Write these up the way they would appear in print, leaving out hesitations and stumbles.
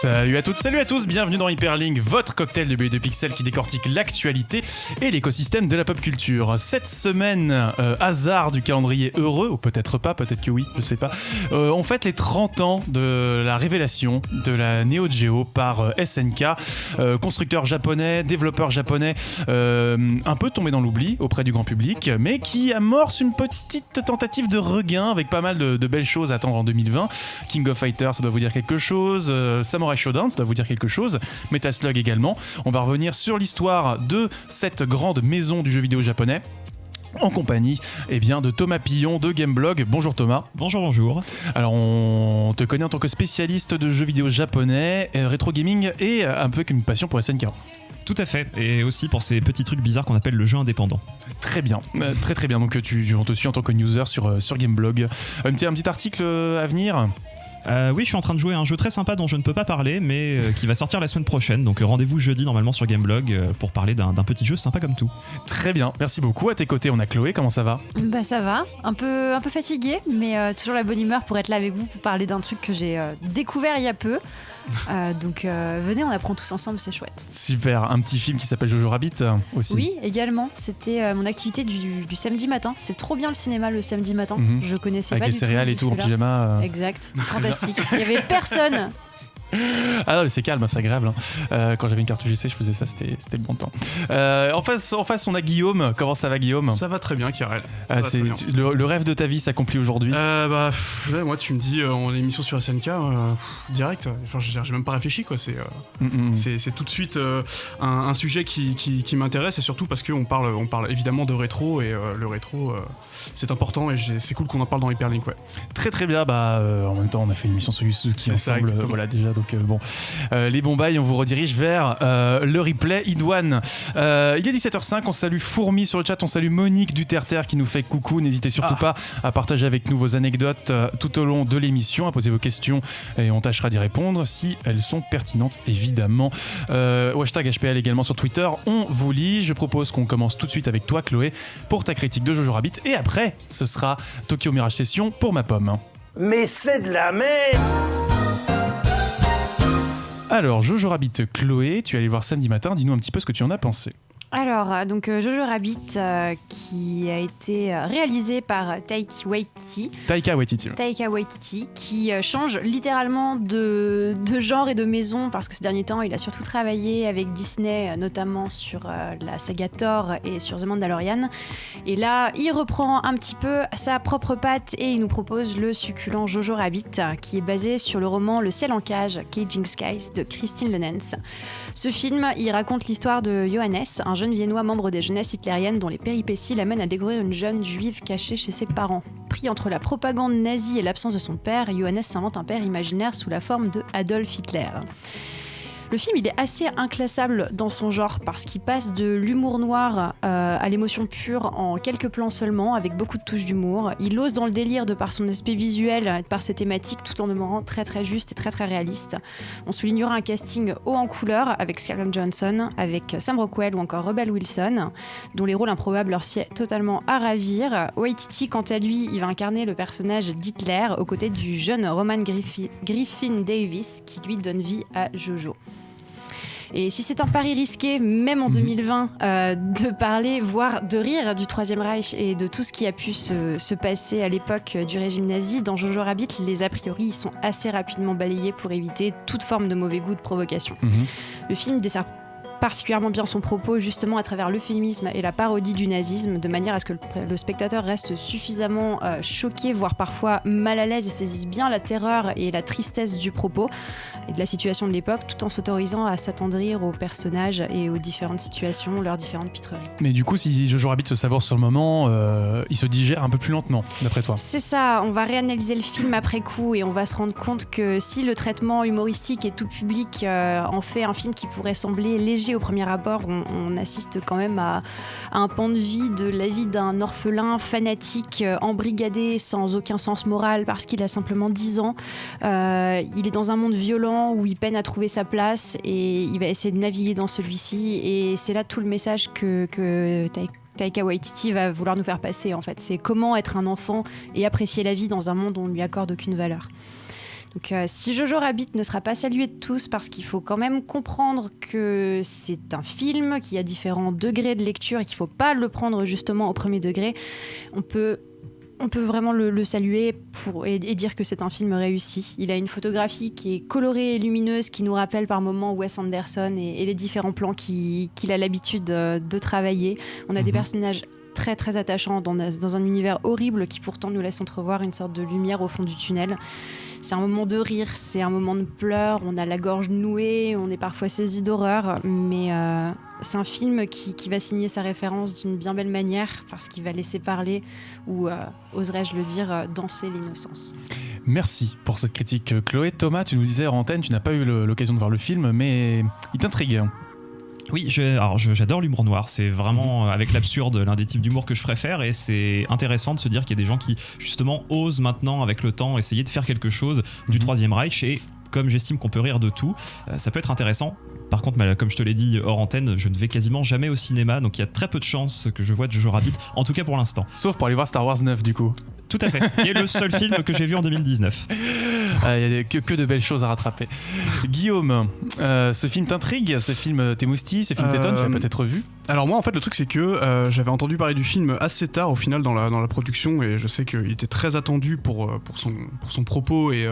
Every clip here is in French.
Salut à toutes, salut à tous, bienvenue dans Hyperlink, votre cocktail de BD de pixels qui décortique l'actualité et l'écosystème de la pop culture. Cette semaine, hasard du calendrier heureux, ou peut-être pas, peut-être que oui, je sais pas, on fête les 30 ans de la révélation de la Neo Geo par SNK, constructeur japonais, développeur japonais, un peu tombé dans l'oubli auprès du grand public, mais qui amorce une petite tentative de regain avec pas mal de belles choses à attendre en 2020. King of Fighters, ça doit vous dire quelque chose, Samurai Shodown, ça doit vous dire quelque chose, Metal Slug également. On va revenir sur l'histoire de cette grande maison du jeu vidéo japonais en compagnie de Thomas Pillon de Gameblog. Bonjour Thomas. Bonjour. Alors on te connaît en tant que spécialiste de jeux vidéo japonais, rétro gaming et un peu comme une passion pour SNK. Tout à fait, et aussi pour ces petits trucs bizarres qu'on appelle le jeu indépendant. Très bien, très bien. Donc on te suit en tant que user sur Gameblog. Un petit article à venir. Oui, je suis en train de jouer à un jeu très sympa dont je ne peux pas parler, mais qui va sortir la semaine prochaine. Donc rendez-vous jeudi normalement sur Gameblog pour parler d'un petit jeu sympa comme tout. Très bien, merci beaucoup. À tes côtés, on a Chloé, comment ça va ? Bah ça va, un peu fatiguée, mais toujours la bonne humeur pour être là avec vous pour parler d'un truc que j'ai découvert il y a peu. Donc venez, on apprend tous ensemble, c'est chouette. Super, un petit film qui s'appelle Jojo Rabbit aussi. Oui, également, c'était mon activité du samedi matin. C'est trop bien le cinéma le samedi matin, je connaissais avec pas les du tout. céréales et tout en pyjama. Exact, fantastique. Il y avait personne. Ah non mais c'est calme, c'est agréable quand j'avais une carte UGC je faisais ça, c'était le bon temps. En face on a Guillaume. Comment ça va Guillaume ? Ça va très bien Kirel. C'est le rêve de ta vie s'accomplit aujourd'hui. Moi tu me dis on a une émission sur SNK direct, enfin, j'ai même pas réfléchi quoi, c'est tout de suite un sujet qui m'intéresse, et surtout parce qu'on parle évidemment de rétro, et le rétro c'est important, et c'est cool qu'on en parle dans Hyperlink. Ouais. Très bien, en même temps on a fait une émission sur Yusuki ensemble, voilà déjà, donc les bons bails, on vous redirige vers le replay. Idouane, il est 17h05, on salue Fourmi sur le chat, on salue Monique du Terre-Terre qui nous fait coucou, n'hésitez surtout pas à partager avec nous vos anecdotes tout au long de l'émission, à poser vos questions et on tâchera d'y répondre si elles sont pertinentes évidemment. Hashtag HPL également sur Twitter, on vous lit. Je propose qu'on commence tout de suite avec toi Chloé pour ta critique de Jojo Rabbit, et après ce sera Tokyo Mirage Session pour ma pomme. Mais c'est de la merde! Alors, Jojo Rabbit, Chloé, tu es allée voir samedi matin, dis-nous un petit peu ce que tu en as pensé. Alors, donc Jojo Rabbit qui a été réalisé par Taika Waititi, qui change littéralement de genre et de maison, parce que ces derniers temps il a surtout travaillé avec Disney, notamment sur la saga Thor et sur The Mandalorian, et là il reprend un petit peu sa propre patte et il nous propose le succulent Jojo Rabbit, qui est basé sur le roman Le ciel en cage, Caging Skies de Christine Lenens. Ce film, il raconte l'histoire de Johannes, un jeune viennois membre des jeunesses hitlériennes dont les péripéties l'amènent à découvrir une jeune juive cachée chez ses parents. Pris entre la propagande nazie et l'absence de son père, Johannes s'invente un père imaginaire sous la forme de Adolf Hitler. Le film, il est assez inclassable dans son genre parce qu'il passe de l'humour noir à l'émotion pure en quelques plans seulement, avec beaucoup de touches d'humour. Il ose dans le délire de par son aspect visuel et par ses thématiques, tout en demeurant très très juste et très très réaliste. On soulignera un casting haut en couleur avec Scarlett Johansson, avec Sam Rockwell ou encore Rebel Wilson, dont les rôles improbables leur sied totalement à ravir. Waititi, quant à lui, il va incarner le personnage d'Hitler aux côtés du jeune Roman Griffin Davis, qui lui donne vie à Jojo. Et si c'est un pari risqué, même en 2020, de parler, voire de rire du Troisième Reich et de tout ce qui a pu se passer à l'époque du régime nazi, dans Jojo Rabbit, les a priori sont assez rapidement balayés pour éviter toute forme de mauvais goût, de provocation. Le film dessert particulièrement bien son propos, justement à travers l'euphémisme et la parodie du nazisme, de manière à ce que le spectateur reste suffisamment choqué, voire parfois mal à l'aise, et saisisse bien la terreur et la tristesse du propos et de la situation de l'époque, tout en s'autorisant à s'attendrir aux personnages et aux différentes situations, leurs différentes pitreries. Mais du coup, si Jojo Rabbit se savoure sur le moment, il se digère un peu plus lentement, d'après toi. C'est ça, on va réanalyser le film après coup et on va se rendre compte que si le traitement humoristique et tout public en fait un film qui pourrait sembler léger au premier abord, on assiste quand même à un pan de vie de la vie d'un orphelin fanatique, embrigadé sans aucun sens moral parce qu'il a simplement 10 ans. Il est dans un monde violent où il peine à trouver sa place et il va essayer de naviguer dans celui-ci, et c'est là tout le message que Taika Waititi va vouloir nous faire passer, en fait. C'est comment être un enfant et apprécier la vie dans un monde où on ne lui accorde aucune valeur. Donc si Jojo Rabbit ne sera pas salué de tous, parce qu'il faut quand même comprendre que c'est un film qui a différents degrés de lecture et qu'il ne faut pas le prendre justement au premier degré, on peut vraiment le saluer et dire que c'est un film réussi. Il a une photographie qui est colorée et lumineuse, qui nous rappelle par moments Wes Anderson et les différents plans qu'il a l'habitude de travailler. On a des personnages très très attachants dans un univers horrible qui pourtant nous laisse entrevoir une sorte de lumière au fond du tunnel. C'est un moment de rire, c'est un moment de pleurs, on a la gorge nouée, on est parfois saisi d'horreur, mais c'est un film qui va signer sa référence d'une bien belle manière, parce qu'il va laisser parler, ou oserais-je le dire, danser l'innocence. Merci pour cette critique, Chloé. Thomas, tu nous disais en antenne, tu n'as pas eu l'occasion de voir le film, mais il t'intrigue. Oui, j'adore l'humour noir. C'est vraiment, avec l'absurde, l'un des types d'humour que je préfère. Et c'est intéressant de se dire qu'il y a des gens qui, justement, osent maintenant, avec le temps, essayer de faire quelque chose du Troisième Reich. Et comme j'estime qu'on peut rire de tout, ça peut être intéressant. Par contre, comme je te l'ai dit hors antenne, je ne vais quasiment jamais au cinéma. Donc il y a très peu de chances que je voie Jojo Rabbit, en tout cas pour l'instant. Sauf pour aller voir Star Wars 9, du coup. Tout à fait, qui est le seul film que j'ai vu en 2019. Il y a que de belles choses à rattraper. Guillaume, ce film t'intrigue, ce film t'émoustille, ce film t'étonne, tu l'as peut-être vu. Alors moi en fait le truc c'est que j'avais entendu parler du film assez tard au final dans la production, et je sais qu'il était très attendu pour son propos et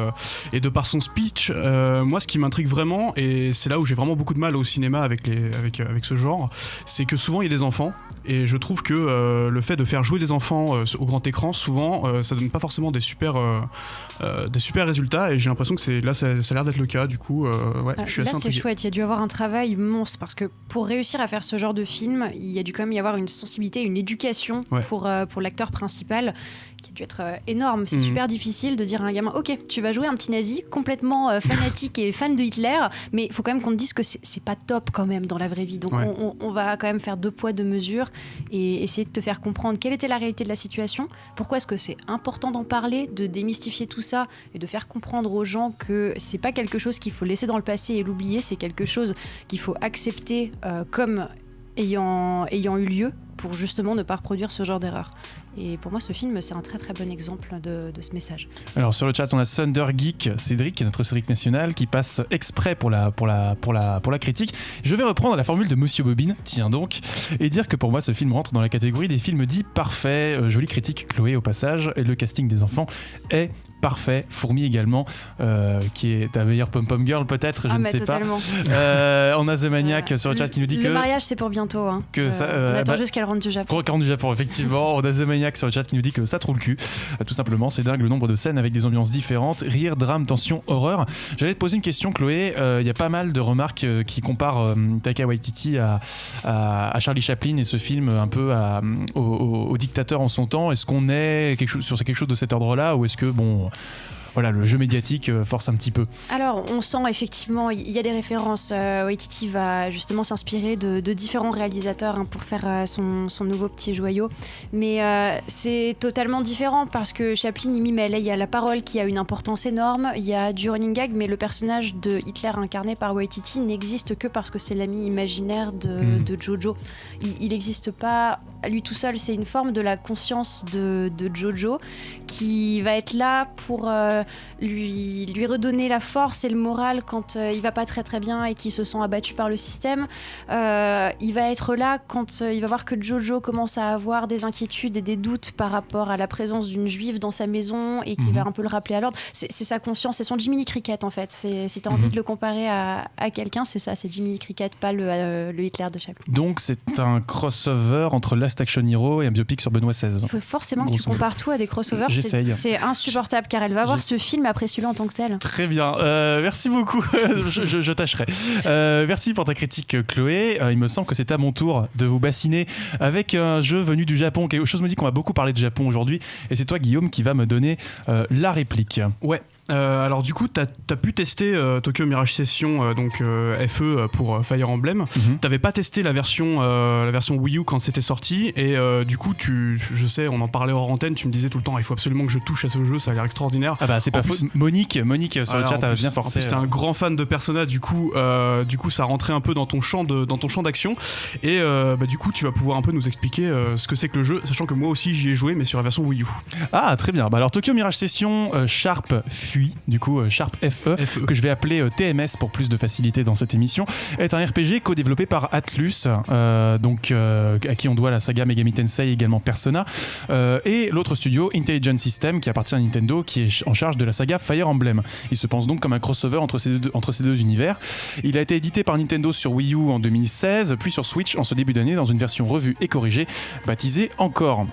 de par son speech. Moi ce qui m'intrigue vraiment, et c'est là où j'ai vraiment beaucoup de mal au cinéma avec ce genre, c'est que souvent il y a des enfants, et je trouve que le fait de faire jouer des enfants au grand écran, souvent ça donne pas forcément des super résultats, et j'ai l'impression que ça a l'air d'être le cas. Du coup je suis assez intrigué. C'est chouette, il y a dû avoir un travail monstre, parce que pour réussir à faire ce genre de film, il y a dû quand même y avoir une sensibilité, une éducation pour l'acteur principal, qui a dû être énorme. C'est super difficile de dire à un gamin, ok, tu vas jouer un petit nazi complètement fanatique et fan de Hitler, mais il faut quand même qu'on te dise que c'est pas top quand même dans la vraie vie. Donc on va quand même faire 2 poids 2 mesures et essayer de te faire comprendre quelle était la réalité de la situation, pourquoi est-ce que c'est important d'en parler, de démystifier tout ça et de faire comprendre aux gens que c'est pas quelque chose qu'il faut laisser dans le passé et l'oublier, c'est quelque chose qu'il faut accepter comme ayant eu lieu, pour justement ne pas reproduire ce genre d'erreur. Et pour moi, ce film, c'est un très très bon exemple de ce message. Alors sur le chat, on a Thunder Geek Cédric, notre Cédric national, qui passe exprès pour la critique. Je vais reprendre la formule de Monsieur Bobine, tiens donc, et dire que pour moi, ce film rentre dans la catégorie des films dits parfaits. Jolie critique, Chloé, au passage, et le casting des enfants est parfait. Fourmi également, qui est ta meilleure pom-pom girl peut-être, je ne sais totalement. pas. On a The Maniac sur le chat qui nous dit que... Le mariage, c'est pour bientôt. Hein. On attend juste qu'elle rentre du Japon. Qu'elle rentre du Japon, effectivement. On a The Maniac sur le chat qui nous dit que ça trouve le cul. Tout simplement, c'est dingue le nombre de scènes avec des ambiances différentes. Rire, drame, tension, horreur. J'allais te poser une question, Chloé. Il y a pas mal de remarques qui comparent Taika Waititi à Charlie Chaplin et ce film un peu au dictateur en son temps. Est-ce qu'on est sur quelque chose de cet ordre-là, ou est-ce que, voilà, le jeu médiatique force un petit peu? Alors, on sent effectivement, il y a des références. Waititi va justement s'inspirer de différents réalisateurs pour faire son nouveau petit joyau. Mais c'est totalement différent, parce que Chaplin, il mime, il y a la parole qui a une importance énorme, il y a du running gag, mais le personnage de Hitler incarné par Waititi n'existe que parce que c'est l'ami imaginaire de Jojo. Il n'existe pas à lui tout seul, c'est une forme de la conscience de Jojo qui va être là pour lui redonner la force et le moral quand il va pas très très bien et qu'il se sent abattu par le système. Il va être là quand il va voir que Jojo commence à avoir des inquiétudes et des doutes par rapport à la présence d'une juive dans sa maison, et qui va un peu le rappeler à l'ordre. C'est sa conscience, c'est son Jiminy Cricket en fait. Si tu as envie de le comparer à quelqu'un, c'est ça, c'est Jiminy Cricket, pas le Hitler de Chaplin. Donc c'est un crossover entre Last Action Hero et un biopic sur Benoît XVI. Il faut forcément que tu compares tout à des crossovers. C'est insupportable, car elle va voir ce film après celui-là en tant que tel. Très bien, merci beaucoup. je tâcherai. Merci pour ta critique, Chloé. Il me semble que c'est à mon tour de vous bassiner avec un jeu venu du Japon. Quelque chose me dit qu'on va beaucoup parler de Japon aujourd'hui, et c'est toi, Guillaume, qui va me donner la réplique. Ouais. Alors du coup t'as pu tester Tokyo Mirage Session, donc FE pour Fire Emblem. T'avais pas testé la version Wii U quand c'était sorti, et du coup je sais, on en parlait hors antenne, tu me disais tout le temps il faut absolument que je touche à ce jeu, ça a l'air extraordinaire. Ah bah c'est pas faux. Monique sur le chat a bien forcé. J'étais un grand fan de Persona, du coup ça rentrait un peu dans ton champ d'action, et du coup tu vas pouvoir un peu nous expliquer ce que c'est que le jeu, sachant que moi aussi j'y ai joué, mais sur la version Wii U. Ah très bien. Alors Tokyo Mirage Session Sharp FUI, du coup Sharp FE, que je vais appeler TMS pour plus de facilité dans cette émission, est un RPG co-développé par Atlus, à qui on doit la saga Megami Tensei et également Persona, et l'autre studio Intelligent System qui appartient à Nintendo, qui est en charge de la saga Fire Emblem. Il se pense donc comme un crossover entre ces deux univers. Il a été édité par Nintendo sur Wii U en 2016, puis sur Switch en ce début d'année dans une version revue et corrigée, baptisée Encore.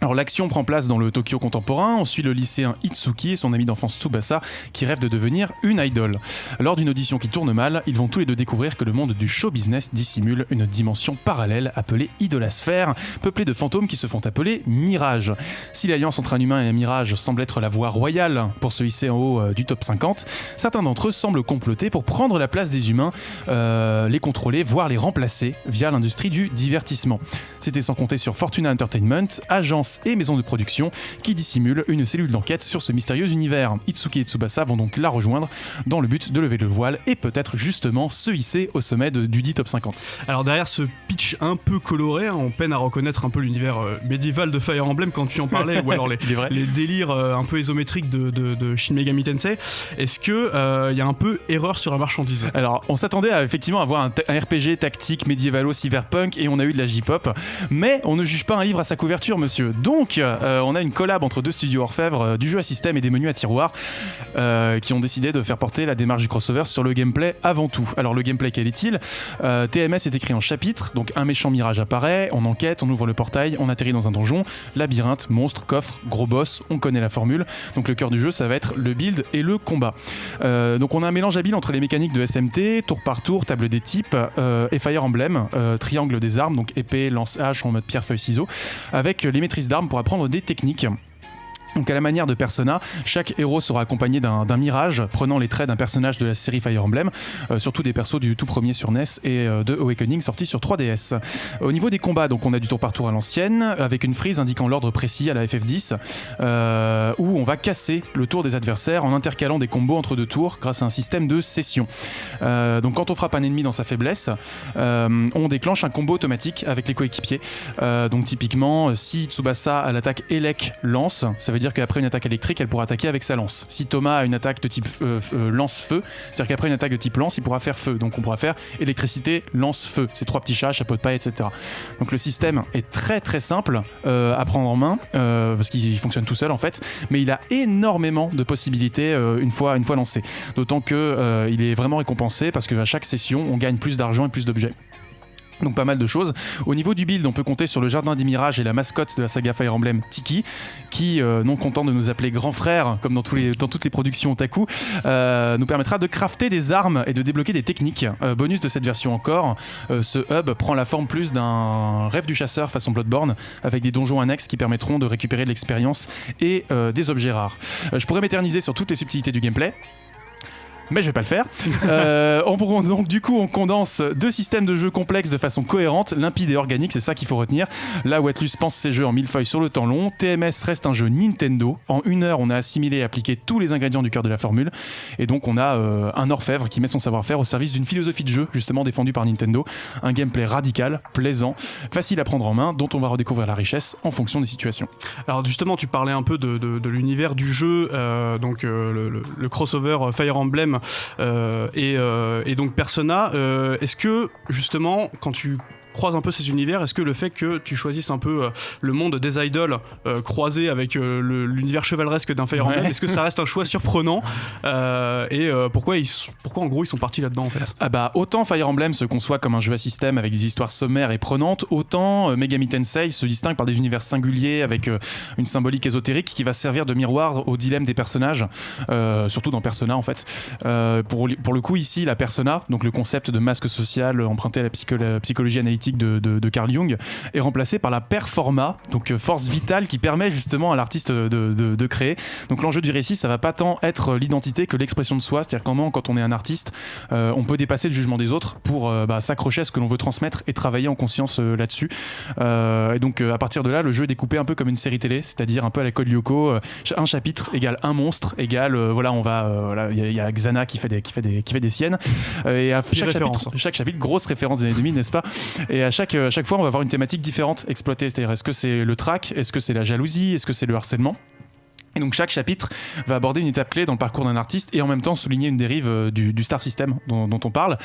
Alors l'action prend place dans le Tokyo contemporain, on suit le lycéen Itsuki et son ami d'enfance Tsubasa qui rêvent de devenir une idole. Lors d'une audition qui tourne mal, ils vont tous les deux découvrir que le monde du show business dissimule une dimension parallèle appelée Idolasphère, peuplée de fantômes qui se font appeler Mirage. Si l'alliance entre un humain et un mirage semble être la voie royale pour se hisser en haut du top 50, certains d'entre eux semblent comploter pour prendre la place des humains, les contrôler, voire les remplacer via l'industrie du divertissement. C'était sans compter sur Fortuna Entertainment, agence et maison de production qui dissimule une cellule d'enquête sur ce mystérieux univers. Itsuki et Tsubasa vont donc la rejoindre dans le but de lever le voile et peut-être justement se hisser au sommet du dit top 50. Alors derrière ce pitch un peu coloré, on peine à reconnaître un peu l'univers médiéval de Fire Emblem quand tu en parlais, ou alors les délires un peu isométriques de Shin Megami Tensei. Est-ce que y a un peu erreur sur la marchandise ? Alors on s'attendait effectivement à avoir un RPG tactique médiévalo cyberpunk et on a eu de la J-pop, mais on ne juge pas un livre à sa couverture, monsieur. Donc on a une collab entre deux studios orfèvres, du jeu à système et des menus à tiroirs, qui ont décidé de faire porter la démarche du crossover sur le gameplay avant tout. Alors le gameplay, quel est-il ? TMS est écrit en chapitres, donc un méchant mirage apparaît, on enquête, on ouvre le portail, on atterrit dans un donjon, labyrinthe, monstre, coffre, gros boss, on connaît la formule. Donc le cœur du jeu, ça va être le build et le combat. Donc on a un mélange habile entre les mécaniques de SMT, tour par tour, table des types, et Fire Emblem, triangle des armes, donc épée, lance-hache en mode pierre-feuille-ciseaux, avec les maîtrises d'armes pour apprendre des techniques. Donc à la manière de Persona, chaque héros sera accompagné d'un mirage prenant les traits d'un personnage de la série Fire Emblem, surtout des persos du tout premier sur NES et de Awakening sorti sur 3DS. Au niveau des combats, donc on a du tour par tour à l'ancienne, avec une frise indiquant l'ordre précis à la FF10, où on va casser le tour des adversaires en intercalant des combos entre deux tours grâce à un système de session. Donc quand on frappe un ennemi dans sa faiblesse, on déclenche un combo automatique avec les coéquipiers. Donc typiquement, si Tsubasa a l'attaque Elec lance, ça veut dire qu'après une attaque électrique, elle pourra attaquer avec sa lance. Si Thomas a une attaque de type lance-feu, c'est-à-dire qu'après une attaque de type lance, il pourra faire feu. Donc on pourra faire électricité, lance-feu. C'est 3 petits chats, chapeau de paille, etc. Donc le système est très très simple à prendre en main, parce qu'il fonctionne tout seul en fait, mais il a énormément de possibilités une fois lancé. D'autant que il est vraiment récompensé parce qu'à chaque session, on gagne plus d'argent et plus d'objets. Donc pas mal de choses. Au niveau du build, on peut compter sur le Jardin des Mirages et la mascotte de la saga Fire Emblem, Tiki, qui, non content de nous appeler grand frère, comme dans toutes les productions otaku, nous permettra de crafter des armes et de débloquer des techniques. Bonus de cette version encore, ce hub prend la forme plus d'un rêve du chasseur façon Bloodborne, avec des donjons annexes qui permettront de récupérer de l'expérience et des objets rares. Je pourrais m'éterniser sur toutes les subtilités du gameplay, mais je vais pas le faire. Donc du coup on condense deux systèmes de jeu complexes de façon cohérente, limpide et organique, c'est ça qu'il faut retenir. Là où Atlus pense ses jeux en millefeuille sur le temps long, TMS reste un jeu Nintendo. En 1 heure on a assimilé et appliqué tous les ingrédients du cœur de la formule, et donc on a un orfèvre qui met son savoir-faire au service d'une philosophie de jeu justement défendue par Nintendo, un gameplay radical, plaisant, facile à prendre en main, dont on va redécouvrir la richesse en fonction des situations. Alors justement tu parlais un peu de l'univers du jeu, donc le crossover Fire Emblem et donc Persona, est-ce que justement quand tu croises un peu ces univers, est-ce que le fait que tu choisisses un peu le monde des idoles croisé avec l'univers chevaleresque d'un Fire Emblem, est-ce que ça reste un choix surprenant, et pourquoi en gros ils sont partis là-dedans en fait ? Ah bah autant Fire Emblem se conçoit comme un jeu à système avec des histoires sommaires et prenantes, autant Megami Tensei se distingue par des univers singuliers avec une symbolique ésotérique qui va servir de miroir au dilemme des personnages, surtout dans Persona en fait. Pour le coup ici la persona, donc le concept de masque social emprunté à la psychologie analytique de Carl Jung, est remplacé par la performa, donc force vitale qui permet justement à l'artiste de créer. Donc l'enjeu du récit, ça va pas tant être l'identité que l'expression de soi, c'est-à-dire comment quand on est un artiste, on peut dépasser le jugement des autres pour s'accrocher à ce que l'on veut transmettre et travailler en conscience là-dessus. Et donc à partir de là, le jeu est découpé un peu comme une série télé, c'est-à-dire un peu à la Code Lyoko, un chapitre égale un monstre égale il y a Xana qui fait des siennes, et à chaque chapitre, grosse référence des années 2000, n'est-ce pas? Et à chaque fois, on va avoir une thématique différente exploitée. C'est-à-dire, est-ce que c'est le trac? Est-ce que c'est la jalousie? Est-ce que c'est le harcèlement? Et donc chaque chapitre va aborder une étape clé dans le parcours d'un artiste et en même temps souligner une dérive du star system dont on parle.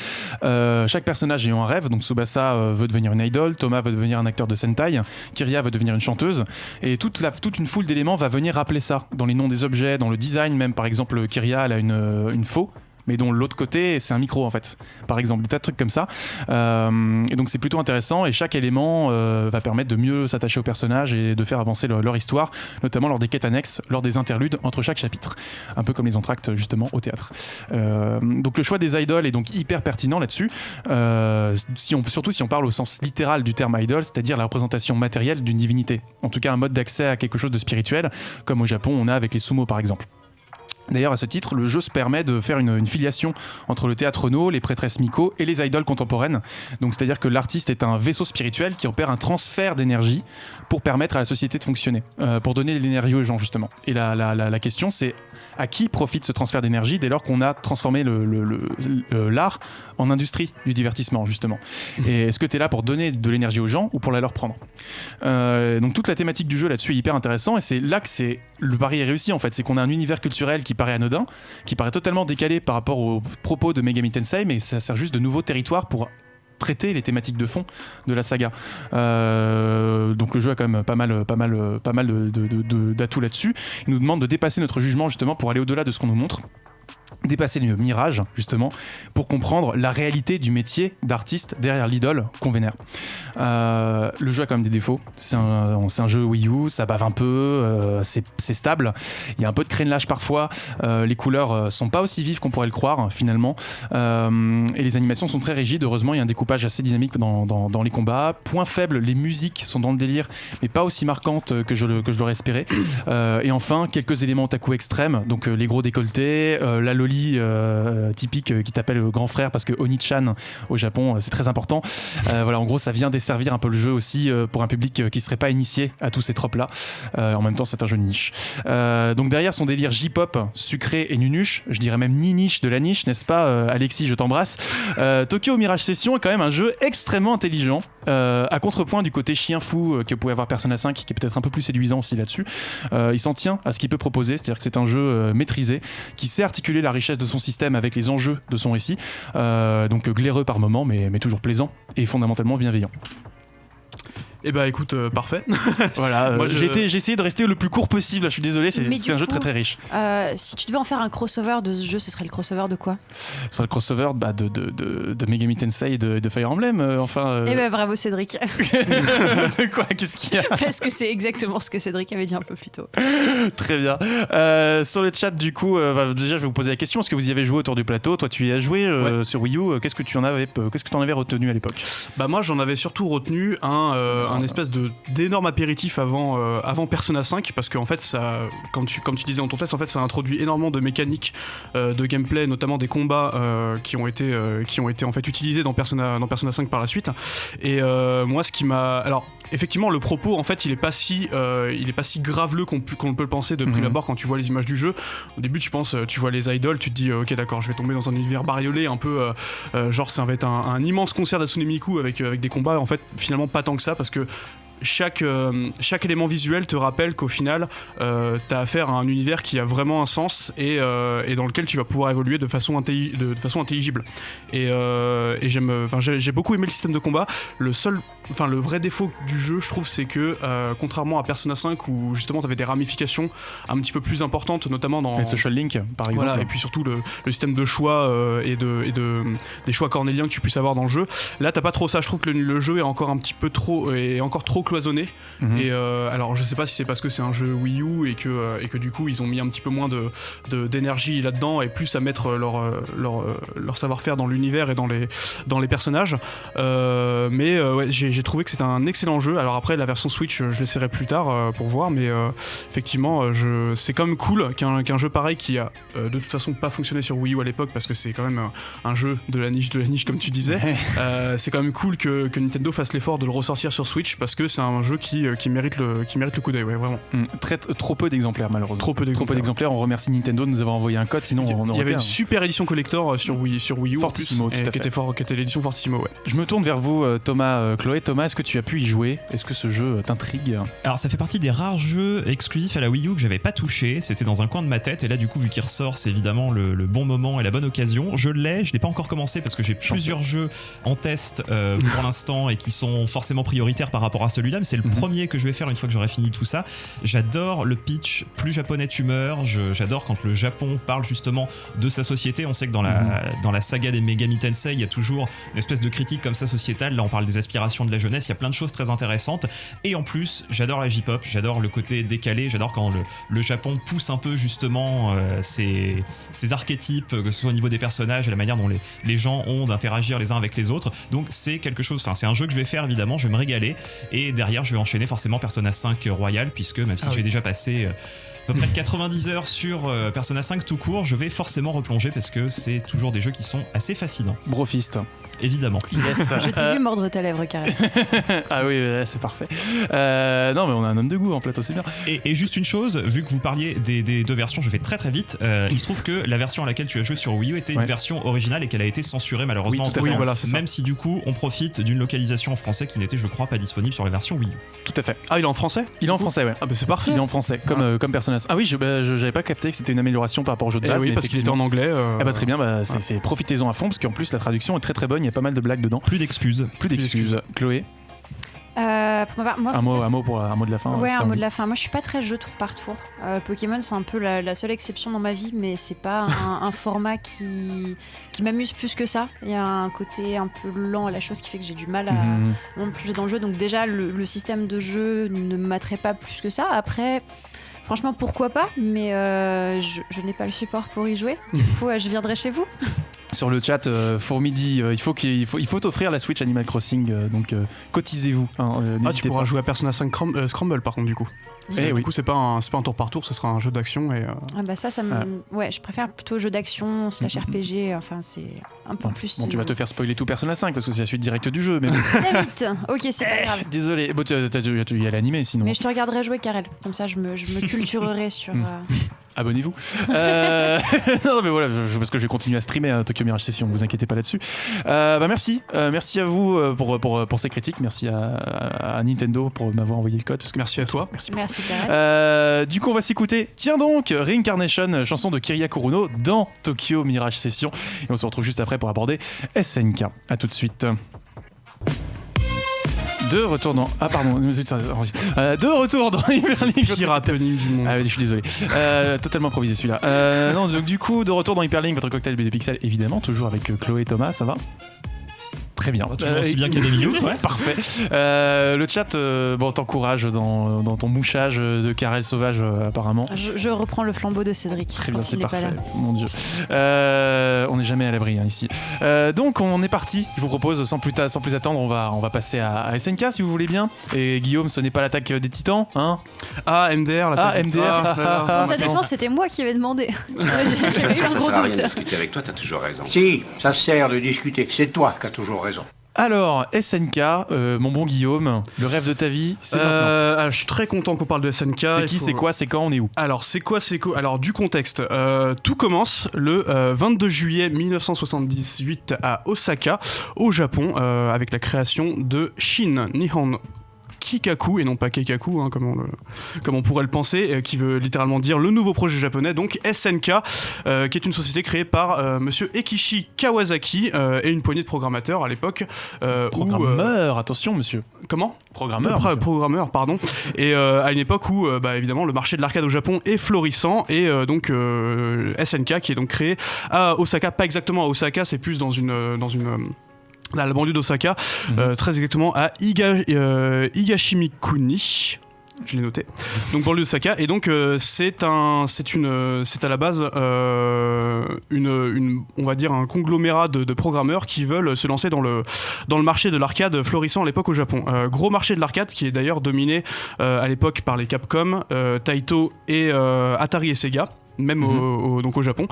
Chaque personnage ayant un rêve, donc Tsubasa veut devenir une idole, Thomas veut devenir un acteur de Sentai, Kiria veut devenir une chanteuse, et toute une foule d'éléments va venir rappeler ça, dans les noms des objets, dans le design même. Par exemple, Kiria elle a une faux, mais dont l'autre côté c'est un micro en fait, par exemple, des tas de trucs comme ça. Et donc c'est plutôt intéressant, et chaque élément va permettre de mieux s'attacher aux personnages et de faire avancer leur histoire, notamment lors des quêtes annexes, lors des interludes entre chaque chapitre, un peu comme les entractes justement au théâtre. Donc le choix des idoles est donc hyper pertinent là-dessus, surtout si on parle au sens littéral du terme idol, c'est-à-dire la représentation matérielle d'une divinité, en tout cas un mode d'accès à quelque chose de spirituel, comme au Japon on a avec les sumo par exemple. D'ailleurs, à ce titre, le jeu se permet de faire une filiation entre le théâtre no, les prêtresses Miko et les idoles contemporaines. Donc, c'est-à-dire que l'artiste est un vaisseau spirituel qui opère un transfert d'énergie pour permettre à la société de fonctionner, pour donner de l'énergie aux gens, justement. Et la question, c'est à qui profite ce transfert d'énergie dès lors qu'on a transformé l'art en industrie du divertissement, justement. Et est-ce que tu es là pour donner de l'énergie aux gens ou pour la leur prendre ? Donc, toute la thématique du jeu là-dessus est hyper intéressante, et c'est là que le pari est réussi, en fait. C'est qu'on a un univers culturel qui paraît anodin, qui paraît totalement décalé par rapport aux propos de Megami Tensei, mais ça sert juste de nouveaux territoires pour traiter les thématiques de fond de la saga. Donc le jeu a quand même pas mal d'atouts là-dessus. Il nous demande de dépasser notre jugement justement pour aller au-delà de ce qu'on nous montre, dépasser le mirage justement pour comprendre la réalité du métier d'artiste derrière l'idole qu'on vénère. Le jeu a quand même des défauts, c'est un jeu Wii U, ça bave un peu, c'est stable, il y a un peu de crénelage parfois, les couleurs sont pas aussi vives qu'on pourrait le croire finalement, et les animations sont très rigides. Heureusement il y a un découpage assez dynamique dans les combats. Point faible, les musiques sont dans le délire mais pas aussi marquantes que je l'aurais espéré, et enfin quelques éléments otaku extrêmes, donc les gros décolletés, la loli typique qui t'appelle grand frère parce que Oni-chan au Japon c'est très important. Voilà, en gros ça vient desservir un peu le jeu aussi pour un public qui serait pas initié à tous ces tropes là. En même temps c'est un jeu de niche. Donc derrière son délire J-pop sucré et nunuche, je dirais même ni-niche de la niche, n'est-ce pas Alexis, je t'embrasse. Tokyo Mirage Session est quand même un jeu extrêmement intelligent, à contrepoint du côté chien fou que pouvait avoir Persona 5 qui est peut-être un peu plus séduisant aussi là-dessus. Il s'en tient à ce qu'il peut proposer, c'est-à-dire que c'est un jeu maîtrisé qui sait articuler la richesse de son système avec les enjeux de son récit, donc glaireux par moments mais toujours plaisant et fondamentalement bienveillant. Eh bah écoute, parfait. Voilà, j'ai essayé de rester le plus court possible, je suis désolé, c'est un jeu très très riche. Si tu devais en faire un crossover de ce jeu, ce serait le crossover de quoi ? Ce serait le crossover de Megami Tensei et de Fire Emblem, enfin... Eh ben bravo Cédric. De quoi ? Qu'est-ce qu'il y a ? Parce que c'est exactement ce que Cédric avait dit un peu plus tôt. Très bien. Sur le chat du coup, déjà je vais vous poser la question, est-ce que vous y avez joué autour du plateau ? Toi tu y as joué ouais. Sur Wii U, qu'est-ce que tu en avais retenu à l'époque ? Bah moi j'en avais surtout retenu un espèce d'énorme apéritif avant Persona 5, parce qu'en fait ça, comme tu disais dans ton test, en fait ça introduit énormément de mécaniques de gameplay, notamment des combats qui ont été en fait utilisés dans Persona 5 par la suite. Et moi ce qui m'a, alors effectivement le propos en fait il est pas si graveleux qu'on peut le penser de prime abord quand tu vois les images du jeu. Au début tu vois les idoles, tu te dis ok d'accord, je vais tomber dans un univers bariolé un peu genre ça va être un immense concert d'Hatsune Miku avec des combats. En fait finalement pas tant que ça, parce que chaque élément visuel te rappelle qu'au final t'as affaire à un univers qui a vraiment un sens et dans lequel tu vas pouvoir évoluer de façon intelligible. Et j'ai beaucoup aimé le système de combat. Le vrai défaut du jeu, je trouve, c'est que contrairement à Persona 5 où justement t'avais des ramifications un petit peu plus importantes, notamment dans les Social Link par exemple. Voilà, et puis surtout le système de choix et des choix cornéliens que tu puisses avoir dans le jeu. Là t'as pas trop ça. Je trouve que le jeu est encore trop cloisonné. Et alors je sais pas si c'est parce que c'est un jeu Wii U et que du coup ils ont mis un petit peu moins d'énergie là-dedans et plus à mettre leur savoir-faire dans l'univers et dans les personnages, mais ouais, j'ai trouvé que c'était un excellent jeu. Alors après la version Switch je l'essaierai plus tard pour voir, mais effectivement c'est quand même cool qu'un jeu pareil qui a de toute façon pas fonctionné sur Wii U à l'époque, parce que c'est quand même un jeu de la niche comme tu disais. C'est quand même cool que Nintendo fasse l'effort de le ressortir sur Switch, parce que c'est un jeu qui mérite le coup d'œil, ouais, vraiment. Trop peu d'exemplaires, malheureusement. Trop peu d'exemplaires. On remercie Nintendo de nous avoir envoyé un code, sinon on aurait. Il y avait une super édition collector sur Wii U. Fortissimo, tout à fait. Qui était l'édition Fortissimo, ouais. Je me tourne vers vous, Thomas, Chloé. Thomas, est-ce que tu as pu y jouer ? Est-ce que ce jeu t'intrigue ? Alors ça fait partie des rares jeux exclusifs à la Wii U que j'avais pas touché, c'était dans un coin de ma tête et là du coup vu qu'il ressort c'est évidemment le bon moment et la bonne occasion. Je l'ai pas encore commencé parce que j'ai plusieurs jeux en test pour l'instant et qui sont forcément prioritaires par rapport à celui-là, mais c'est le premier que je vais faire une fois que j'aurai fini tout ça. J'adore le pitch, plus japonais tu meurs, j'adore quand le Japon parle justement de sa société. On sait que dans la saga des Megami Tensei il y a toujours une espèce de critique comme ça sociétale, là on parle des aspirations de la jeunesse, il y a plein de choses très intéressantes et en plus j'adore la J-pop, j'adore le côté décalé, j'adore quand le Japon pousse un peu justement ces archétypes, que ce soit au niveau des personnages et la manière dont les gens ont d'interagir les uns avec les autres. Donc c'est quelque chose, c'est un jeu que je vais faire évidemment, je vais me régaler et derrière je vais enchaîner forcément Persona 5 Royal, puisque même si j'ai déjà passé à peu près 90 heures sur Persona 5 tout court, je vais forcément replonger parce que c'est toujours des jeux qui sont assez fascinants. Brofist. Évidemment. Yes. Je t'ai vu mordre ta lèvre, carré. Ah oui, c'est parfait. Non, mais on a un homme de goût en plateau, c'est bien. Et juste une chose, vu que vous parliez des deux versions, je vais très très vite. Il se trouve que la version à laquelle tu as joué sur Wii U était une version originale et qu'elle a été censurée malheureusement. Oui, tout à fait. Voilà, c'est ça. Même si du coup on profite d'une localisation en français qui n'était, je crois, pas disponible sur la version Wii U. Tout à fait. Ah, il est en français ? Il est en français, ouais. Ah, bah c'est parfait. Il est en français, comme Persona 5. Ah oui, j'avais pas capté que c'était une amélioration par rapport au jeu de base. Oui, parce qu'il était en anglais. Ah bah très bien, profitez-en à fond parce qu'en plus la traduction est très très bonne, il y a pas mal de blagues dedans. Plus d'excuses. Chloé, Pour ma part, moi, un mot de la fin. Ouais, un mot de la fin. Moi, je suis pas très jeu tour par tour. Pokémon, c'est un peu la seule exception dans ma vie, mais c'est pas un format qui m'amuse plus que ça. Il y a un côté un peu lent à la chose qui fait que j'ai du mal à me plonger dans le jeu. Donc déjà, le système de jeu ne m'attrait pas plus que ça. Après, franchement, pourquoi pas, mais je n'ai pas le support pour y jouer. Du coup, je viendrai chez vous. Sur le chat, Fourmidi, il faut t'offrir la Switch Animal Crossing, donc cotisez-vous. Tu pourras jouer à Persona 5 Scramble par contre du coup. Du coup c'est pas un tour par tour, ce sera un jeu d'action et. Ah bah ça me. Ouais, je préfère plutôt jeu d'action / RPG. Enfin c'est un peu plus. Bon, tu vas te faire spoiler tout Persona 5 parce que c'est la suite directe du jeu, mais. Très vite. Ok, c'est pas grave. Désolé. Bon, tu y as l'animé sinon. Mais je te regarderai jouer, Karel. Comme ça, je me culturerai sur. Abonnez-vous. Non mais voilà, parce que je vais continuer à streamer Tokyo Mirage Session, vous inquiétez pas là-dessus. Merci à vous pour ces critiques, merci à Nintendo pour m'avoir envoyé le code. Parce que merci à toi. Merci Karel. Du coup on va s'écouter, tiens donc, Reincarnation, chanson de Kiria Kuruno dans Tokyo Mirage Session. Et on se retrouve juste après pour aborder SNK. À tout de suite. De retour dans Hyperlink. Pire happening du monde. Ah oui, je suis désolé. Totalement improvisé celui-là. Non, donc du coup, de retour dans Hyperlink, votre cocktail BD Pixel, évidemment, toujours avec Chloé et Thomas, ça va ? Très bien. Toujours aussi bien qu'il y a des minutes, ouais. Parfait. Le chat t'encourage dans ton mouchage de Karel sauvage, apparemment. Je reprends le flambeau de Cédric. Très bien, c'est parfait. Mon Dieu. On n'est jamais à l'abri ici. Donc, on est parti. Je vous propose, sans plus attendre, on va passer à SNK si vous voulez bien. Et Guillaume, ce n'est pas l'attaque des titans, hein ? Ah, MDR, l'attaque. MDR. Pour sa défense, c'était moi qui avais demandé. De toute façon, ça sert à rien de discuter avec toi, t'as toujours raison. Si, ça sert de discuter. C'est toi qui as toujours raison. Alors, SNK, mon bon Guillaume, le rêve de ta vie, c'est maintenant. Je suis très content qu'on parle de SNK. C'est qui, c'est quoi, c'est quand, on est où ? Alors, Alors, du contexte. Tout commence le 22 juillet 1978 à Osaka, au Japon, avec la création de Shin Nihon Kikaku et non pas Keikaku comme on pourrait le penser, qui veut littéralement dire le nouveau projet japonais, donc SNK, qui est une société créée par monsieur Ekishi Kawasaki et une poignée de programmateurs à l'époque. Attention monsieur. Comment ? Programmeur, pardon. Et à une époque où évidemment le marché de l'arcade au Japon est florissant et donc SNK qui est donc créé à Osaka, pas exactement à Osaka, c'est plus dans la banlieue d'Osaka, très exactement à Higashimikuni. Je l'ai noté. Donc banlieue d'Osaka, et donc c'est à la base on va dire un conglomérat de programmeurs qui veulent se lancer dans le marché de l'arcade florissant à l'époque au Japon. Gros marché de l'arcade qui est d'ailleurs dominé à l'époque par les Capcom, Taito et Atari et Sega. même donc au Japon.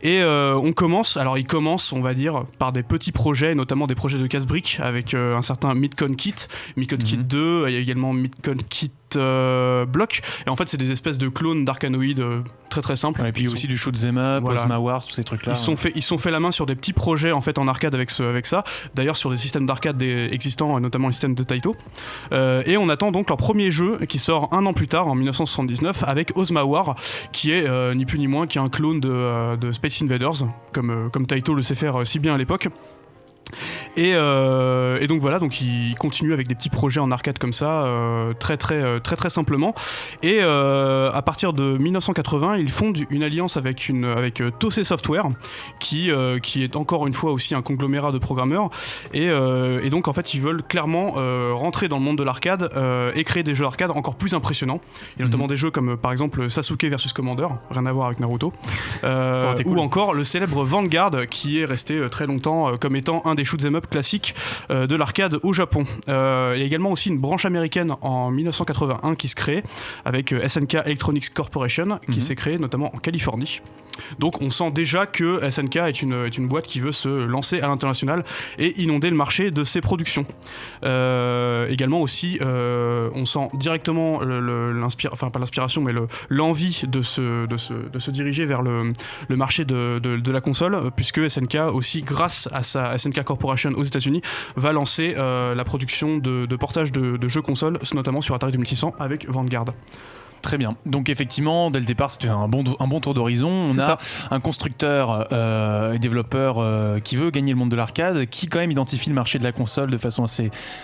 Et il commence, on va dire, par des petits projets, notamment des projets de casse-briques avec un certain Midcon Kit 2, il y a également Midcon Kit Block, et en fait c'est des espèces de clones d'Arcanoid très très simples. Ouais, et puis aussi du shoot 'em up, Ozma Wars, tous ces trucs là. Ils sont fait la main sur des petits projets en fait en arcade avec ça, d'ailleurs sur des systèmes d'arcade existants, notamment les systèmes de Taito, et on attend donc leur premier jeu qui sort un an plus tard en 1979 avec Ozma War, qui est ni plus ni moins qu'un clone de Space Invaders, comme Taito le sait faire si bien à l'époque. Et donc voilà, donc ils continuent avec des petits projets en arcade comme ça, très simplement. Et à partir de 1980, ils fondent une alliance avec Tosei Software, qui est encore une fois aussi un conglomérat de programmeurs. Et donc en fait, ils veulent clairement rentrer dans le monde de l'arcade et créer des jeux arcade encore plus impressionnants. Il y a notamment des jeux comme par exemple Sasuke vs Commander, rien à voir avec Naruto, ou encore le célèbre Vanguard, qui est resté très longtemps comme étant un des shoot'em up classiques de l'arcade au Japon. Il y a également aussi une branche américaine en 1981 qui se crée avec SNK Electronics Corporation, qui s'est créée notamment en Californie. Donc on sent déjà que SNK est une boîte qui veut se lancer à l'international et inonder le marché de ses productions. Également aussi, on sent directement pas l'inspiration, mais l'envie de se diriger vers le marché de la console, puisque SNK aussi, grâce à sa SNK Corporation aux États-Unis, va lancer la production de portage de jeux consoles, notamment sur Atari 2600 avec Vanguard. Très bien. Donc effectivement, dès le départ, c'était un bon tour d'horizon. On a un constructeur et développeur qui veut gagner le monde de l'arcade, qui quand même identifie le marché de la console de façon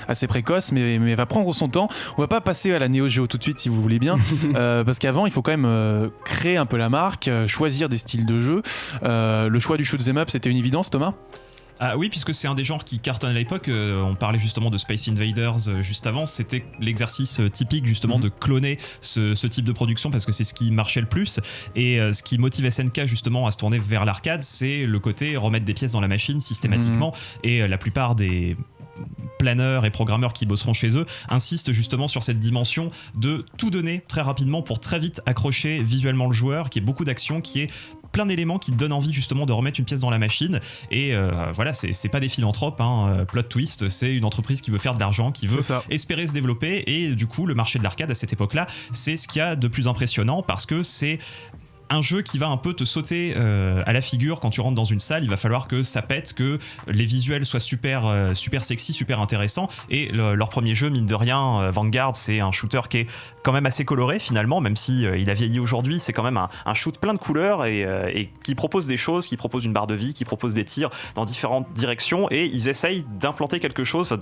assez précoce, mais va prendre son temps. On va pas passer à la Neo Geo tout de suite, si vous voulez bien, parce qu'avant, il faut quand même créer un peu la marque, choisir des styles de jeu. Le choix du shoot 'em up, c'était une évidence, Thomas ? Ah oui, puisque c'est un des genres qui cartonne à l'époque. On parlait justement de Space Invaders juste avant. C'était l'exercice typique justement de cloner ce type de production, parce que c'est ce qui marchait le plus. Et ce qui motive SNK justement à se tourner vers l'arcade, c'est le côté remettre des pièces dans la machine systématiquement. Et la plupart des planeurs et programmeurs qui bosseront chez eux insistent justement sur cette dimension de tout donner très rapidement pour très vite accrocher visuellement le joueur, qui est beaucoup d'action, qui est plein d'éléments qui donnent envie justement de remettre une pièce dans la machine. Et voilà, c'est pas des philanthropes, plot twist, c'est une entreprise qui veut faire de l'argent, qui veut espérer se développer. Et du coup, le marché de l'arcade à cette époque-là, c'est ce qu'il y a de plus impressionnant, parce que c'est un jeu qui va un peu te sauter à la figure quand tu rentres dans une salle. Il va falloir que ça pète, que les visuels soient super sexy, super intéressants. Et leur premier jeu, mine de rien, Vanguard, c'est un shooter qui est quand même assez coloré finalement, même si il a vieilli aujourd'hui. C'est quand même un shoot plein de couleurs et qui propose des choses, qui propose une barre de vie, qui propose des tirs dans différentes directions, et ils essayent d'implanter quelque chose,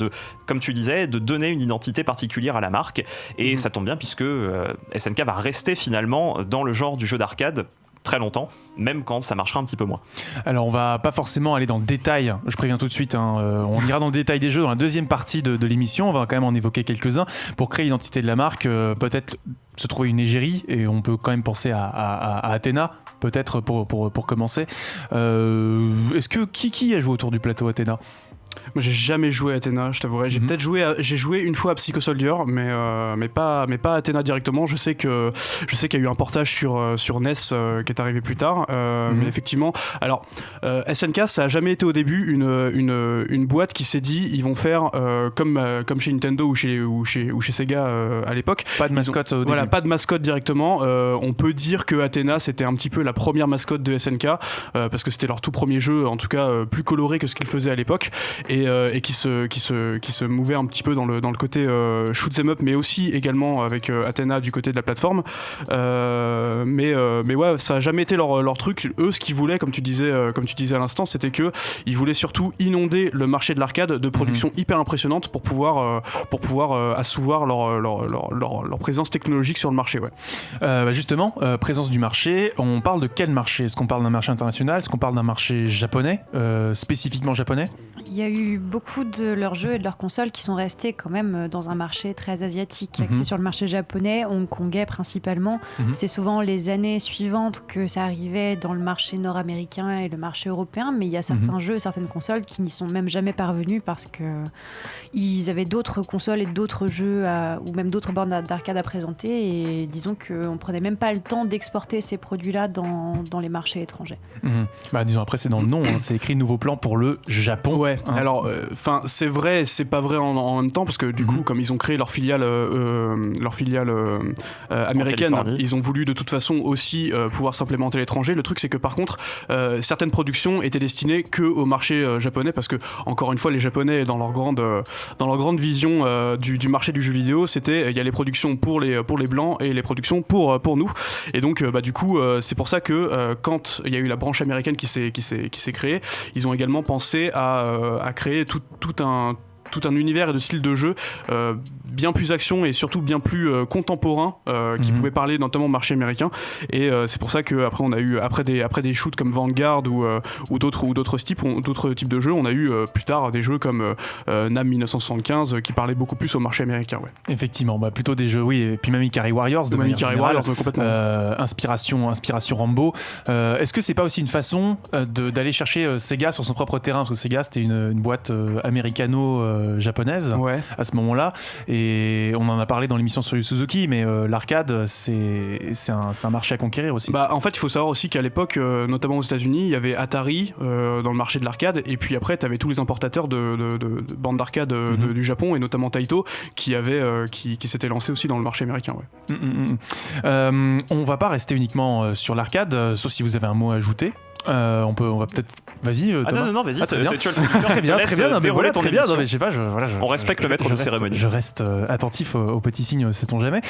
comme tu disais, de donner une identité particulière à la marque. Et ça tombe bien, puisque SNK va rester finalement dans le genre du jeu d'arcade très longtemps, même quand ça marchera un petit peu moins. Alors on va pas forcément aller dans le détail, je préviens tout de suite, on ira dans le détail des jeux dans la deuxième partie de l'émission. On va quand même en évoquer quelques-uns pour créer l'identité de la marque, peut-être se trouver une égérie, et on peut quand même penser à Athéna, peut-être pour commencer. Est-ce que qui a joué autour du plateau, Athéna ? Moi j'ai jamais joué à Athéna, je t'avouerai. J'ai peut-être joué une fois à Psycho Soldier, mais pas à Athéna directement. Je sais qu'il y a eu un portage sur NES qui est arrivé plus tard, mais effectivement, alors SNK, ça a jamais été au début une boîte qui s'est dit ils vont faire comme chez Nintendo ou chez Sega à l'époque. Pas de mascotte au début. Voilà, pas de mascotte directement. On peut dire que Athéna c'était un petit peu la première mascotte de SNK, parce que c'était leur tout premier jeu, en tout cas plus coloré que ce qu'ils faisaient à l'époque. Et qui se mouvait un petit peu dans le côté shoot 'em up, mais aussi également avec Athéna du côté de la plateforme. Mais ouais, ça a jamais été leur truc. Eux, ce qu'ils voulaient, comme tu disais à l'instant, c'était que ils voulaient surtout inonder le marché de l'arcade de productions hyper impressionnantes pour pouvoir assouvoir leur présence technologique sur le marché. Ouais. Justement, présence du marché, on parle de quel marché ? Est-ce qu'on parle d'un marché international ? Est-ce qu'on parle d'un marché japonais, spécifiquement japonais ? Il y a eu beaucoup de leurs jeux et de leurs consoles qui sont restés quand même dans un marché très asiatique, axé sur le marché japonais, hongkongais principalement. C'est souvent les années suivantes que ça arrivait dans le marché nord-américain et le marché européen, mais il y a certains jeux, certaines consoles qui n'y sont même jamais parvenus parce qu'ils avaient d'autres consoles et d'autres jeux ou même d'autres bornes d'arcade à présenter, et disons qu'on ne prenait même pas le temps d'exporter ces produits-là dans les marchés étrangers. Bah, disons, après c'est dans le nom, c'est écrit nouveau plan pour le Japon. Ouais, alors c'est vrai, c'est pas vrai en même temps, parce que du coup, comme ils ont créé leur filiale américaine, ils ont voulu de toute façon aussi pouvoir s'implémenter à l'étranger. Le truc, c'est que par contre, certaines productions étaient destinées que au marché japonais, parce que encore une fois, les Japonais, dans leur grande vision du marché du jeu vidéo, c'était il y a les productions pour les blancs et les productions pour nous. Et donc du coup, c'est pour ça que quand il y a eu la branche américaine qui s'est créée, ils ont également pensé à créer tout un univers et de style de jeu bien plus action et surtout bien plus contemporain qui pouvait parler notamment au marché américain. Et c'est pour ça qu'après on a eu après des shoots comme Vanguard ou d'autres types de jeux, on a eu plus tard des jeux comme NAM 1975 qui parlaient beaucoup plus au marché américain. Ouais. Effectivement, plutôt des jeux, oui, et puis même Ikari Warriors complètement. Inspiration Rambo. Est-ce que c'est pas aussi une façon d'aller chercher Sega sur son propre terrain, parce que Sega c'était une boîte américano-japonaise à ce moment-là, et on en a parlé dans l'émission sur Yu Suzuki, mais l'arcade c'est un marché à conquérir aussi. En fait il faut savoir aussi qu'à l'époque, notamment aux États-Unis, il y avait Atari dans le marché de l'arcade, et puis après tu avais tous les importateurs de bandes d'arcade du Japon, et notamment Taito qui s'était lancé aussi dans le marché américain. On va pas rester uniquement sur l'arcade, sauf si vous avez un mot à ajouter. On va peut-être. Vas-y, Thomas. Non, vas-y. Très bien. Je sais pas. On respecte le maître de cérémonie. Je reste attentif aux petits signes, sait-on jamais.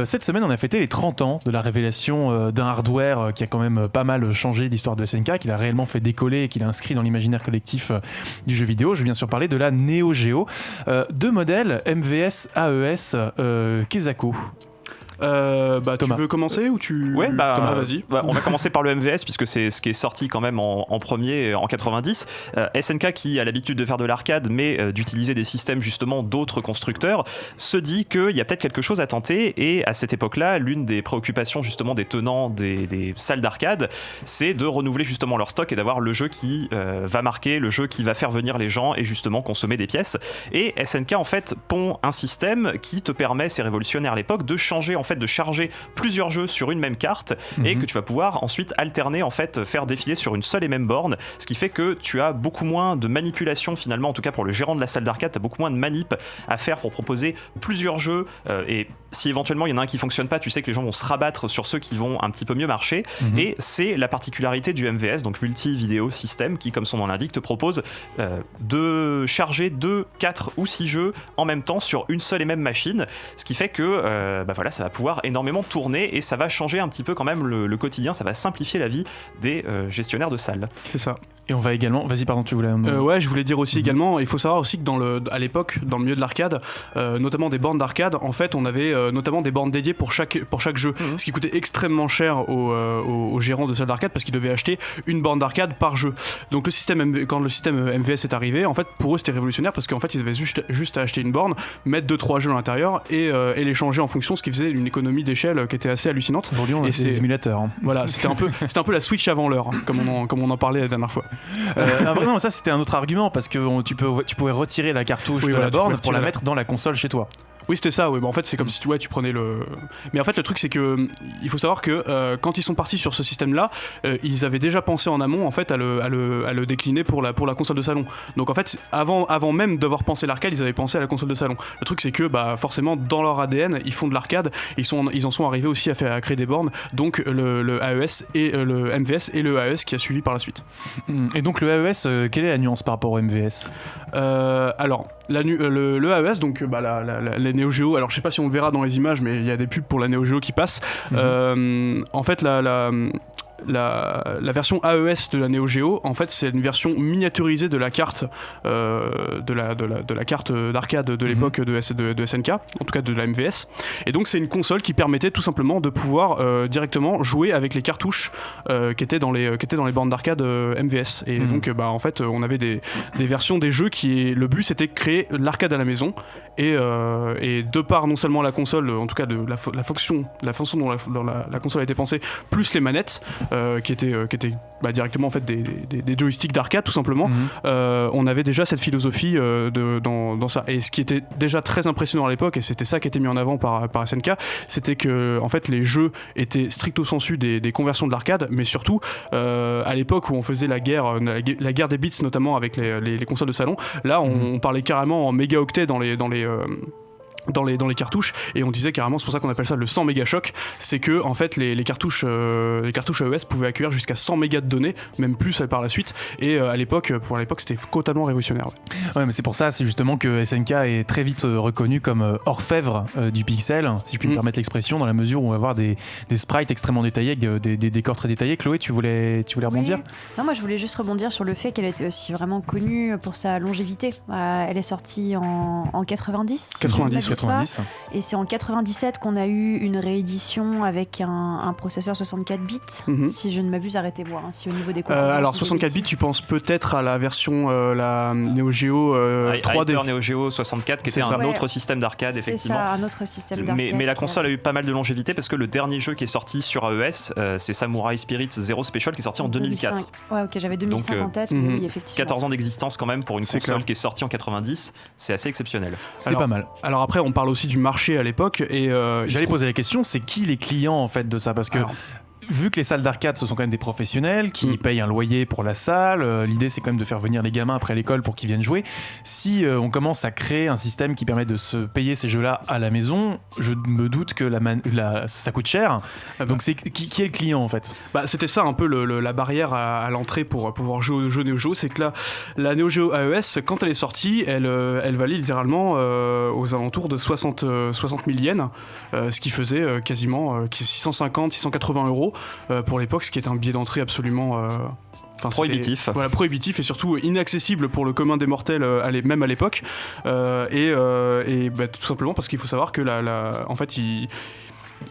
Cette semaine, on a fêté les 30 ans de la révélation d'un hardware qui a quand même pas mal changé l'histoire de SNK, qu'il a réellement fait décoller et qu'il a inscrit dans l'imaginaire collectif du jeu vidéo. Je vais bien sûr parler de la Neo Geo. Deux modèles, MVS, AES, Kezako. Thomas. Tu veux commencer ou tu... Ouais, Thomas, vas-y. On va commencer par le MVS puisque c'est ce qui est sorti quand même en premier en 90. SNK, qui a l'habitude de faire de l'arcade mais d'utiliser des systèmes justement d'autres constructeurs, se dit qu'il y a peut-être quelque chose à tenter, et à cette époque-là, l'une des préoccupations justement des tenants des salles d'arcade, c'est de renouveler justement leur stock et d'avoir le jeu qui va marquer, le jeu qui va faire venir les gens et justement consommer des pièces. Et SNK en fait pond un système qui te permet, c'est révolutionnaire à l'époque, de changer en fait, de charger plusieurs jeux sur une même carte, et que tu vas pouvoir ensuite alterner, en fait, faire défiler sur une seule et même borne, ce qui fait que tu as beaucoup moins de manipulation finalement, en tout cas pour le gérant de la salle d'arcade, tu as beaucoup moins de manip à faire pour proposer plusieurs jeux, et si éventuellement il y en a un qui fonctionne pas, tu sais que les gens vont se rabattre sur ceux qui vont un petit peu mieux marcher, et c'est la particularité du MVS, donc Multi-Vidéo System, qui comme son nom l'indique te propose de charger 2, 4 ou 6 jeux en même temps sur une seule et même machine, ce qui fait que ça va pouvoir énormément tourner, et ça va changer un petit peu quand même le quotidien, ça va simplifier la vie des gestionnaires de salles. C'est ça. Et on va également... Vas-y, pardon, tu voulais... Ouais, je voulais dire aussi également, il faut savoir aussi que à l'époque, dans le milieu de l'arcade, notamment des bornes d'arcade, en fait, on avait notamment des bornes dédiées pour chaque jeu, ce qui coûtait extrêmement cher aux gérants de salles d'arcade, parce qu'ils devaient acheter une borne d'arcade par jeu. Donc quand le système MVS est arrivé, en fait, pour eux, c'était révolutionnaire, parce qu'en fait, ils avaient juste à acheter une borne, mettre 2-3 jeux à l'intérieur et les changer en fonction, ce qui faisait une économie d'échelle qui était assez hallucinante. Aujourd'hui, on a des émulateurs. Voilà, c'était un peu la Switch avant l'heure, comme on en parlait la dernière fois. Non, ça c'était un autre argument, parce que tu pouvais retirer la cartouche de la borne pour la mettre dans la console chez toi. Oui, c'était ça. Oui, en fait, c'est comme si tu prenais le. Mais en fait, le truc, c'est que il faut savoir que quand ils sont partis sur ce système-là, ils avaient déjà pensé en amont, en fait, à le décliner pour la console de salon. Donc, en fait, avant même d'avoir pensé l'arcade, ils avaient pensé à la console de salon. Le truc, c'est que, forcément, dans leur ADN, ils font de l'arcade. Ils en sont arrivés aussi à créer des bornes. Donc, le AES et le MVS et le AES qui a suivi par la suite. Et donc, le AES, quelle est la nuance par rapport au MVS ? Alors, le AES, donc la Neo Geo, alors je sais pas si on le verra dans les images, mais il y a des pubs pour la Neo Geo qui passent. En fait, la version AES de la Neo Geo, en fait, c'est une version miniaturisée de la carte de la carte d'arcade de l'époque de SNK, en tout cas de la MVS. Et donc c'est une console qui permettait tout simplement de pouvoir directement jouer avec les cartouches qui étaient dans les bornes d'arcade MVS. Et donc en fait on avait des versions des jeux le but c'était de créer l'arcade à la maison et de par non seulement la console, en tout cas de la façon dont la console a été pensée, plus les manettes qui étaient directement en fait des joysticks d'arcade tout simplement, on avait déjà cette philosophie dans ça. Et ce qui était déjà très impressionnant à l'époque, et c'était ça qui était mis en avant par SNK, c'était que en fait les jeux étaient stricto sensu des conversions de l'arcade, mais surtout à l'époque où on faisait la guerre des bits notamment avec les consoles de salon, là on parlait carrément en mégaoctets dans les cartouches, et on disait carrément, c'est pour ça qu'on appelle ça le 100 méga choc, c'est que en fait les cartouches AES pouvaient accueillir jusqu'à 100 mégas de données, même plus par la suite, et pour l'époque c'était totalement révolutionnaire. Ouais, mais c'est pour ça, c'est justement que SNK est très vite reconnu comme orfèvre du pixel, si je puis me permettre l'expression, dans la mesure où on va avoir des sprites extrêmement détaillés, des décors très détaillés. Chloé, tu voulais rebondir? Non, moi je voulais juste rebondir sur le fait qu'elle était aussi vraiment connue pour sa longévité. Elle est sortie en 90. 90. Et c'est en 97 qu'on a eu une réédition avec un processeur 64 bits, si je ne m'abuse, arrêtez-moi, si au niveau des conversions. Alors 64 bits, tu penses peut-être à la version la Neo Geo 3D. Hyper Neo Geo 64 qui était un autre système d'arcade, effectivement. C'est ça, un autre système d'arcade. Mais la console a eu pas mal de longévité parce que le dernier jeu qui est sorti sur AES, c'est Samurai Spirit Zero Special qui est sorti en 2004. Ouais, ok, j'avais 2005 en tête, mais oui, effectivement. 14 ans d'existence quand même pour une console qui est sortie en 90, c'est assez exceptionnel. C'est pas mal. Alors après, on parle aussi du marché à l'époque, et j'allais poser la question, c'est qui les clients en fait de ça, parce que vu que les salles d'arcade ce sont quand même des professionnels qui payent un loyer pour la salle, l'idée c'est quand même de faire venir les gamins après l'école pour qu'ils viennent jouer. Si on commence à créer un système qui permet de se payer ces jeux-là à la maison, je me doute que ça coûte cher. Donc c'est qui est le client en fait? C'était ça un peu la barrière à l'entrée pour pouvoir jouer aux jeux Neo Geo, c'est que la Neo Geo AES, quand elle est sortie, elle valait littéralement aux alentours de 60 000 yens, ce qui faisait quasiment 650-680 euros pour l'époque, ce qui est un billet d'entrée absolument prohibitif. Voilà, prohibitif et surtout inaccessible pour le commun des mortels même à l'époque, et tout simplement parce qu'il faut savoir que en fait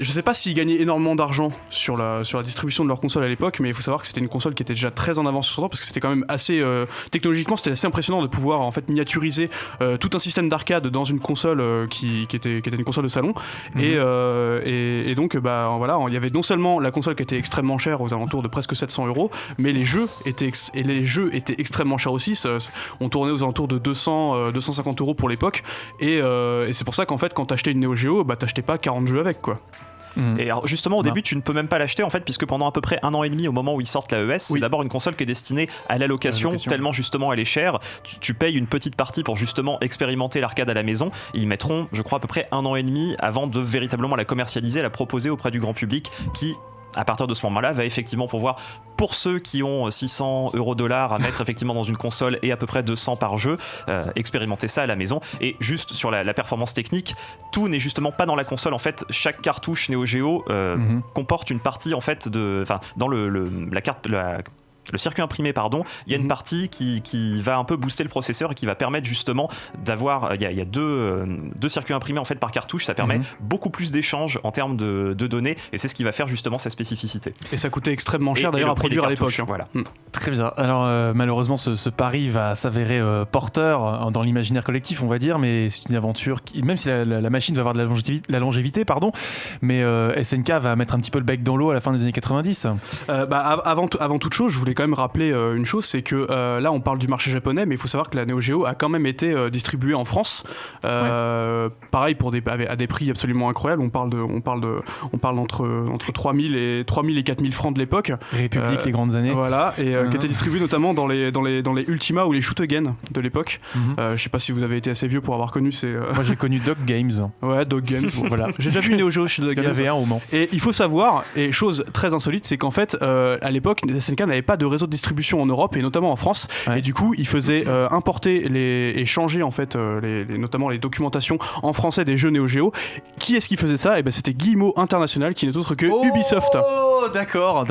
je sais pas s'ils gagnaient énormément d'argent sur la distribution de leur console à l'époque, mais il faut savoir que c'était une console qui était déjà très en avance sur son temps, parce que c'était quand même assez technologiquement c'était assez impressionnant de pouvoir en fait miniaturiser tout un système d'arcade dans une console qui était une console de salon. Et donc voilà, il y avait non seulement la console qui était extrêmement chère, aux alentours de presque 700 euros, mais les jeux étaient extrêmement chers aussi. On tournait aux alentours de 250 euros pour l'époque, et c'est pour ça qu'en fait quand t'achetais une Neo Geo, t'achetais pas 40 jeux avec quoi. Et alors justement au début tu ne peux même pas l'acheter en fait, puisque pendant à peu près 1 an et demi au moment où ils sortent la ES, c'est d'abord une console qui est destinée à la location, tellement justement elle est chère. Tu payes une petite partie pour justement expérimenter l'arcade à la maison, et ils mettront je crois à peu près 1 an et demi avant de véritablement la commercialiser, la proposer auprès du grand public, qui à partir de ce moment-là va effectivement pouvoir, pour ceux qui ont 600 € à mettre effectivement dans une console et à peu près 200 par jeu, expérimenter ça à la maison. Et juste sur la performance technique, tout n'est justement pas dans la console. En fait, chaque cartouche Neo Geo comporte une partie en fait dans le circuit imprimé, il y a une partie qui va un peu booster le processeur et qui va permettre justement d'avoir, il y a deux circuits imprimés en fait par cartouche, ça permet beaucoup plus d'échanges en termes de données, et c'est ce qui va faire justement sa spécificité. Et ça coûtait extrêmement cher d'ailleurs à produire à l'époque. Voilà. Très bien. Alors malheureusement ce pari va s'avérer porteur dans l'imaginaire collectif, on va dire, mais c'est une aventure qui, même si la machine va avoir de la longévité, mais SNK va mettre un petit peu le bec dans l'eau à la fin des années 90. Avant toute chose, je voulais quand même rappeler une chose, c'est que là on parle du marché japonais, mais il faut savoir que la Neo Geo a quand même été distribuée en France, pareil à des prix absolument incroyables. On parle entre 3000 et 4000 francs de l'époque. République, les grandes années. Voilà, et qui était distribué notamment dans les Ultima ou les Shoot Again de l'époque. Je sais pas si vous avez été assez vieux pour avoir connu ces. Moi j'ai connu Dog Games. Ouais, Dog Games. Voilà. J'ai déjà vu Neo Geo chez Dog Games. Il y en avait un au Mans. Et il faut savoir, et chose très insolite, c'est qu'en fait à l'époque SNK n'avait pas de réseau de distribution en Europe et notamment en France, et du coup il faisait importer et changer en fait notamment les documentations en français des jeux Neo Geo. Qui est-ce qui faisait ça? Et c'était Guillemot International, qui n'est autre que Ubisoft. Oh, d'accord.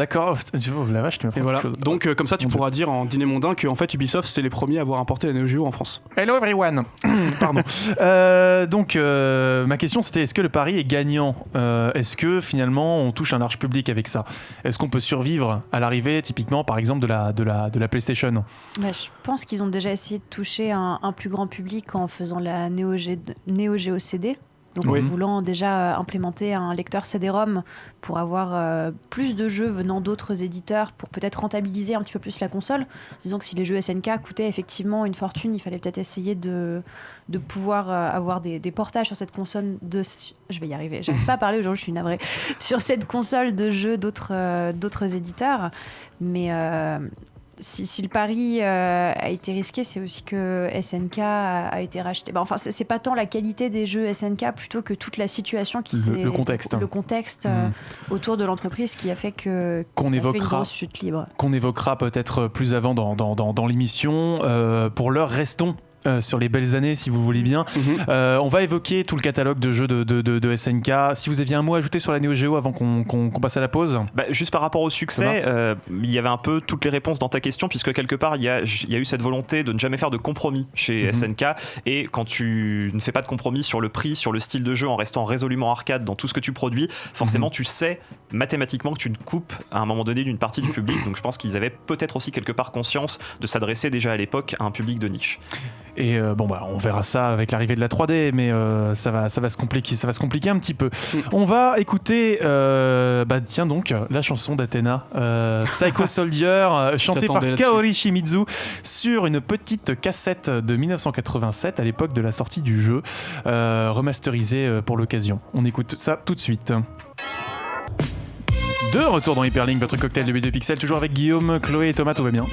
La vache, tu m'as Et voilà. Donc comme ça, tu pourras dire en dîner mondain que en fait Ubisoft c'est les premiers à avoir importé la Neo Geo en France. Hello everyone. Pardon. Donc ma question c'était est-ce que le pari est gagnant ? Est-ce que finalement on touche un large public avec ça ? Est-ce qu'on peut survivre à l'arrivée typiquement par exemple de la PlayStation ? Je pense qu'ils ont déjà essayé de toucher un plus grand public en faisant la Neo Geo CD. Donc en voulant déjà implémenter un lecteur CD-ROM pour avoir plus de jeux venant d'autres éditeurs pour peut-être rentabiliser un petit peu plus la console. Disons que si les jeux SNK coûtaient effectivement une fortune, il fallait peut-être essayer de pouvoir avoir des portages sur cette console je vais y arriver, j'arrive pas à parler aujourd'hui, je suis navrée. Sur cette console de jeux d'autres éditeurs. Mais si le pari a été risqué, c'est aussi que SNK a été racheté. Enfin, c'est pas tant la qualité des jeux SNK plutôt que toute la situation le contexte. Le contexte autour de l'entreprise qui a fait que qu'on ça évoquera, fait une grosse chute libre. Qu'on évoquera peut-être plus avant dans l'émission. Pour l'heure, restons sur les belles années si vous voulez bien. On va évoquer tout le catalogue de jeux de SNK. Si vous aviez un mot à ajouter sur la Neo Geo avant qu'on passe à la pause. Juste par rapport au succès, il y avait un peu toutes les réponses dans ta question puisque quelque part il y a eu cette volonté de ne jamais faire de compromis chez SNK, et quand tu ne fais pas de compromis sur le prix, sur le style de jeu en restant résolument arcade dans tout ce que tu produis, forcément tu sais mathématiquement que tu te coupes à un moment donné d'une partie du public. Donc je pense qu'ils avaient peut-être aussi quelque part conscience de s'adresser déjà à l'époque à un public de niche. Et on verra ça avec l'arrivée de la 3D, mais ça va se compliquer un petit peu. On va écouter tiens donc la chanson d'Athena, Psycho Soldier, chantée par Kaori Shimizu sur une petite cassette de 1987 à l'époque de la sortie du jeu, remasterisée pour l'occasion. On écoute ça tout de suite. De retour dans Hyperlink, votre cocktail de B2 Pixel, toujours avec Guillaume, Chloé et Thomas, tout va bien ?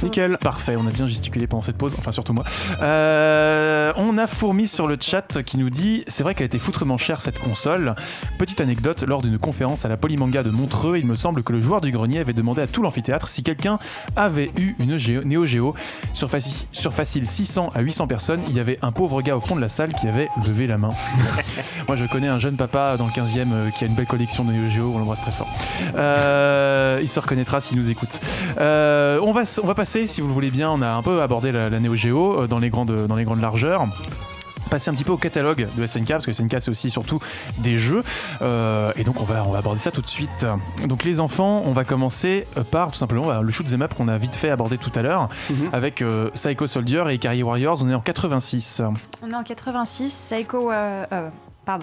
Nickel, parfait, on a bien gesticulé pendant cette pause, enfin surtout moi. On a Fourmi sur le chat qui nous dit c'est vrai qu'elle était foutrement chère cette console. Petite anecdote, lors d'une conférence à la Polymanga de Montreux, il me semble que le joueur du grenier avait demandé à tout l'amphithéâtre si quelqu'un avait eu une Neo Geo. Sur facile 600 à 800 personnes, il y avait un pauvre gars au fond de la salle qui avait levé la main. Moi je connais un jeune papa dans le 15e qui a une belle collection de Neo Geo, on l'embrasse très fort. Il se reconnaîtra s'il nous écoute. On va passer, si vous le voulez bien, on a un peu abordé la Neo Geo dans les grandes largeurs. Passer un petit peu au catalogue de SNK, parce que SNK c'est aussi surtout des jeux, et donc on va aborder ça tout de suite. Donc les enfants, on va commencer par tout simplement le shoot'em up qu'on a vite fait aborder tout à l'heure, avec Psycho Soldier et Ikari Warriors. On est en 86. On est en 86,